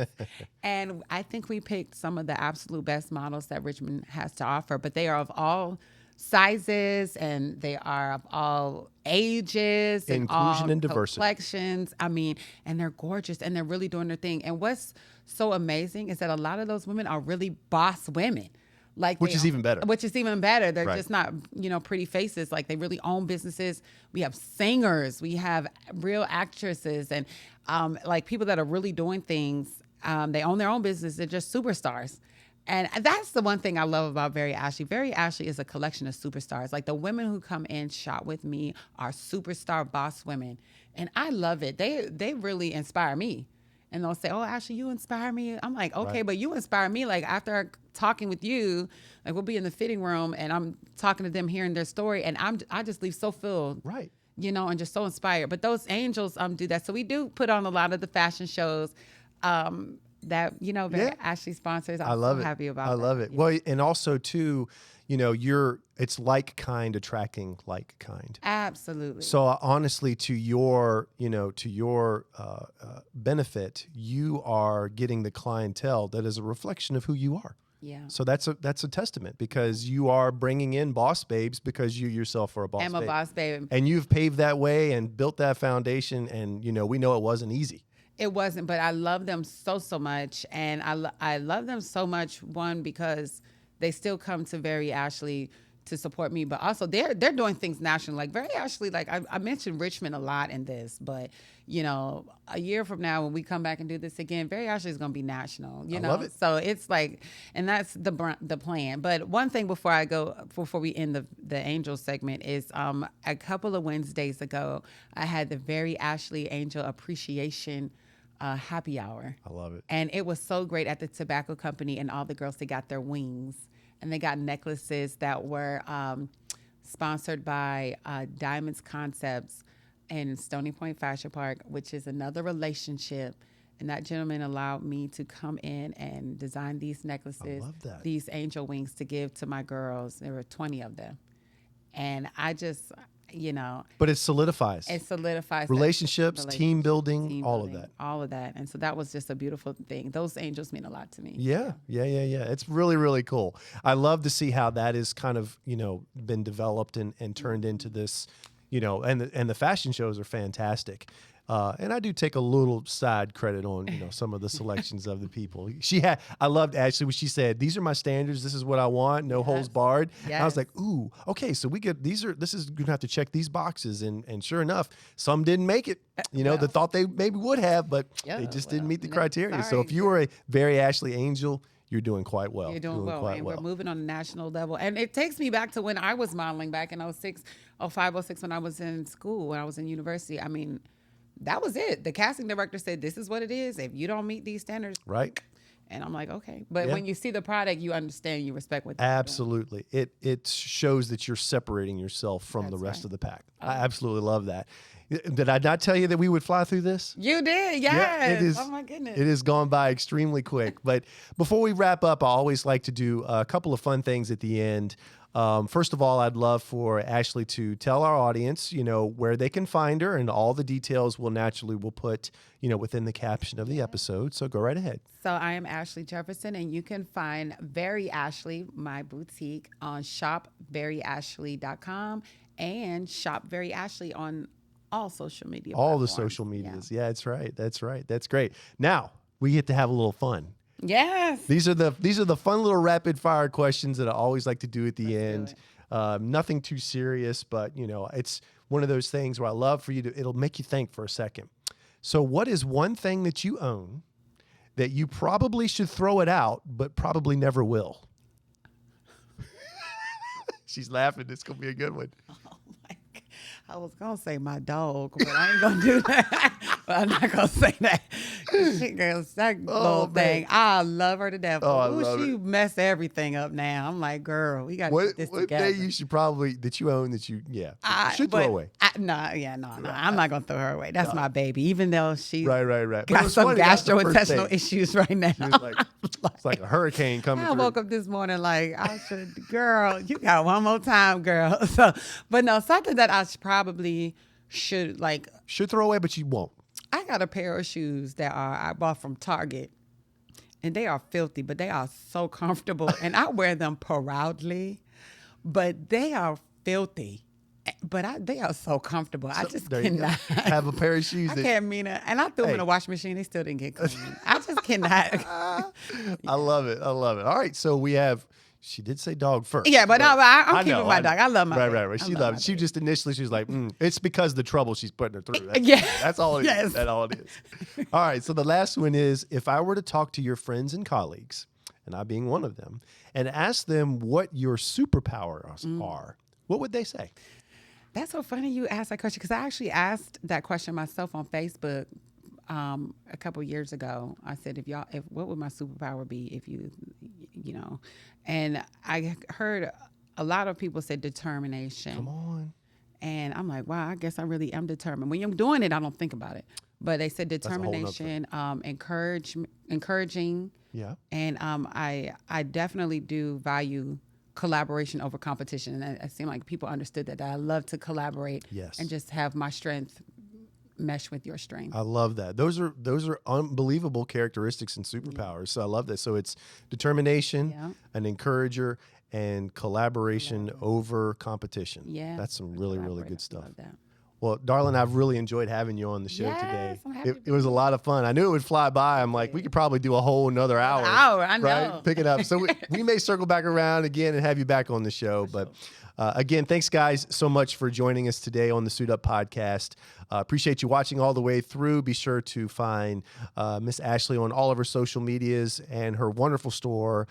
And I think we picked some of the absolute best models that Richmond has to offer, but they are of all sizes and they are of all ages and inclusion and diversity complexions. And they're gorgeous and they're really doing their thing. And what's so amazing is that a lot of those women are really boss women. Like which is even better. Which is even better. They're Right. just not, pretty faces. Like they really own businesses. We have singers. We have real actresses and like people that are really doing things. They own their own business. They're just superstars. And that's the one thing I love about Very Ashley. Very Ashley is a collection of superstars. Like the women who come in shop with me are superstar boss women. And I love it. They really inspire me. And they'll say, "Oh, Ashley, you inspire me." I'm like, "Okay, Right. but you inspire me." Like after talking with you, like we'll be in the fitting room and I'm talking to them, hearing their story, and I just leave so filled, Right. And just so inspired. But those angels do that. So we do put on a lot of the fashion shows that Very Ashley sponsors. I'm I love so it. happy about. I love it. Yeah. Well, and also too, it's like kind attracting like kind. Absolutely. So honestly, to your benefit, you are getting the clientele that is a reflection of who you are. Yeah. So that's a testament because you are bringing in boss babes because you yourself are a boss I'm a babe. boss babe. And you've paved that way and built that foundation. And, we know it wasn't easy. It wasn't, but I love them so much. And I love them so much, one, because they still come to Very Ashley to support me, but also they're doing things nationally. Like Very Ashley, like I mentioned Richmond a lot in this, but a year from now when we come back and do this again, Very Ashley is going to be national. I love it. So it's like, and that's the plan. But one thing before we end the Angel segment is a couple of Wednesdays ago, I had the Very Ashley Angel Appreciation happy hour. I love it. And it was so great at the tobacco company, and all the girls, they got their wings. And they got necklaces that were sponsored by Diamonds Concepts in Stony Point Fashion Park, which is another relationship. And that gentleman allowed me to come in and design these necklaces, I love that. these angel wings to give to my girls. There were 20 of them. And I just, But it solidifies. Relationships, team building, all of that. All of that. And so that was just a beautiful thing. Those angels mean a lot to me. Yeah. It's really, really cool. I love to see how that is kind of, been developed and turned into this, and the fashion shows are fantastic. And I do take a little side credit on, some of the selections of the people. I loved Ashley when she said, "These are my standards. This is what I want. No holds barred." Yes. And I was like, "Ooh, okay. So this is going to have to check these boxes." And sure enough, some didn't make it, that thought they maybe would have, but they just didn't meet the criteria. So if you were a Very Ashley Angel, you're doing quite well. You're doing well. And we're moving on a national level. And it takes me back to when I was modeling back in 05, 06, when I was in school, when I was in university. I mean, that was it. The casting director said, "This is what it is. If you don't meet these standards." Right. And I'm like, okay. But when you see the product, you understand, you respect what they're Absolutely. It shows that you're separating yourself from the rest of the pack. I absolutely love that. Did I not tell you that we would fly through this? You did, yes. Yeah, it is, oh my goodness. It has gone by extremely quick. But before we wrap up, I always like to do a couple of fun things at the end. First of all, I'd love for Ashley to tell our audience, where they can find her, and all the details we'll put, within the caption of the episode. So go right ahead. So I am Ashley Jefferson, and you can find Very Ashley, my boutique, on shopveryashley.com and Shop Very Ashley on all social media All platforms. the social medias. Yeah, that's right. That's great. Now we get to have a little fun. Yes. These are the fun little rapid fire questions that I always like to do at the end. Nothing too serious, but it's one of those things where I love for you it'll make you think for a second. So what is one thing that you own that you probably should throw it out, but probably never will? She's laughing. It's going to be a good one. Oh my God. I was going to say my dog, but I ain't going to do that. But I'm not going to say that. She goes, that little thing. I love her to death. Oh, I love she it. messed everything up now. I'm like, girl, we got to get this what together. day you should probably, that you own, that you, should throw away. No. I'm not going to throw her away. That's my baby, even though she's Right. But it got was some funny, that's the first gastrointestinal day. issues right now. She was like, it's like a hurricane coming I through. woke up this morning like, I should, girl, you got one more time, girl. So, but no, something that I probably should like. Should throw away, but you won't. I got a pair of shoes that I bought from Target, and they are filthy, but they are so comfortable, and I wear them proudly, but they are filthy. But they are so comfortable. I just There you go. cannot. Have a pair of shoes I that can't mean it. And I threw them in the washing machine. They still didn't get clean. I just cannot. I love it. All right. So we have, She did say dog first. Yeah, but no, I'm keeping my I know. dog. I love my Right. She loves. She just initially she was like, it's because the trouble she's putting her through. That's all it is. That's all it is. All right. So the last one is, if I were to talk to your friends and colleagues, and I being one of them, and ask them what your superpowers are, what would they say? That's so funny you asked that question, because I actually asked that question myself on Facebook a couple years ago. I said, what would my superpower be if you know? And I heard a lot of people say determination. Come on. And I'm like, wow, I guess I really am determined. When I'm doing it, I don't think about it. But they said determination, encouraging. Yeah. And I definitely do value collaboration over competition. And it seemed like people understood that I love to collaborate and just have my strength mesh with your strength. I love that. Those are unbelievable characteristics and superpowers. Yeah. So I love that. So it's determination, an encourager, and collaboration over competition. Yeah. That's some really, really good stuff. Love that. Well, darling, I've really enjoyed having you on the show today. I'm happy it was a lot of fun. I knew it would fly by. I'm like, we could probably do a whole another hour. I know. Right? Pick it up. So we may circle back around again and have you back on the show. But again, thanks, guys, so much for joining us today on the Suit Up Podcast. Appreciate you watching all the way through. Be sure to find Miss Ashley on all of her social medias and her wonderful store,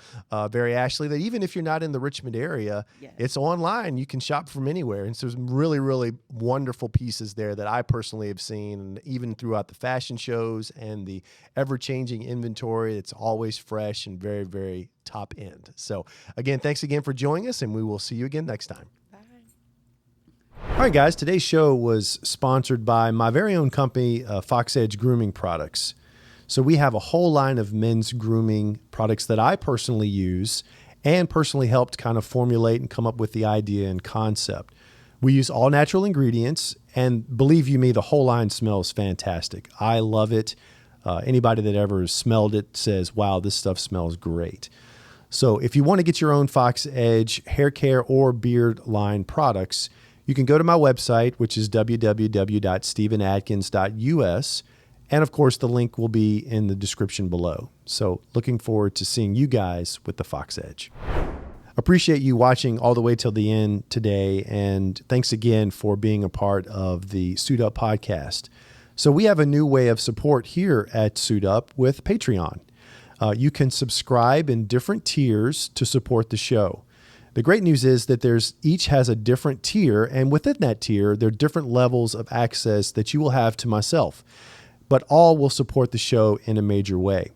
Very Ashley, that even if you're not in the Richmond area, it's online. You can shop from anywhere. And so there's really, really wonderful pieces there that I personally have seen, and even throughout the fashion shows and the ever-changing inventory. It's always fresh and very, very top end. So again, thanks again for joining us, and we will see you again next time. All right, guys, today's show was sponsored by my very own company, Fox Edge Grooming Products. So we have a whole line of men's grooming products that I personally use and personally helped kind of formulate and come up with the idea and concept. We use all natural ingredients, and believe you me, the whole line smells fantastic. I love it. Anybody that ever smelled it says, wow, this stuff smells great. So if you want to get your own Fox Edge hair care or beard line products, you can go to my website, which is www.stephenadkins.us. And of course, the link will be in the description below. So looking forward to seeing you guys with the Fox Edge. Appreciate you watching all the way till the end today. And thanks again for being a part of the Suit Up Podcast. So we have a new way of support here at Suit Up with Patreon. You can subscribe in different tiers to support the show. The great news is that each has a different tier, and within that tier, there are different levels of access that you will have to myself, but all will support the show in a major way.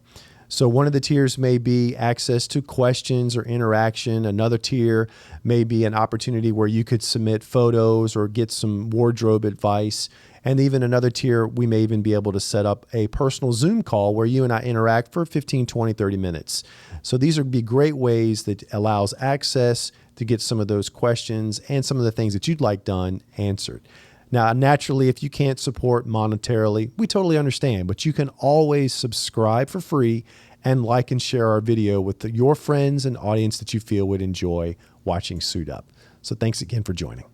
So one of the tiers may be access to questions or interaction. Another tier may be an opportunity where you could submit photos or get some wardrobe advice. And even another tier, we may even be able to set up a personal Zoom call where you and I interact for 15, 20, 30 minutes. So these would be great ways that allows access to get some of those questions and some of the things that you'd like done answered. Now, naturally, if you can't support monetarily, we totally understand, but you can always subscribe for free and like and share our video with your friends and audience that you feel would enjoy watching Suit Up. So thanks again for joining.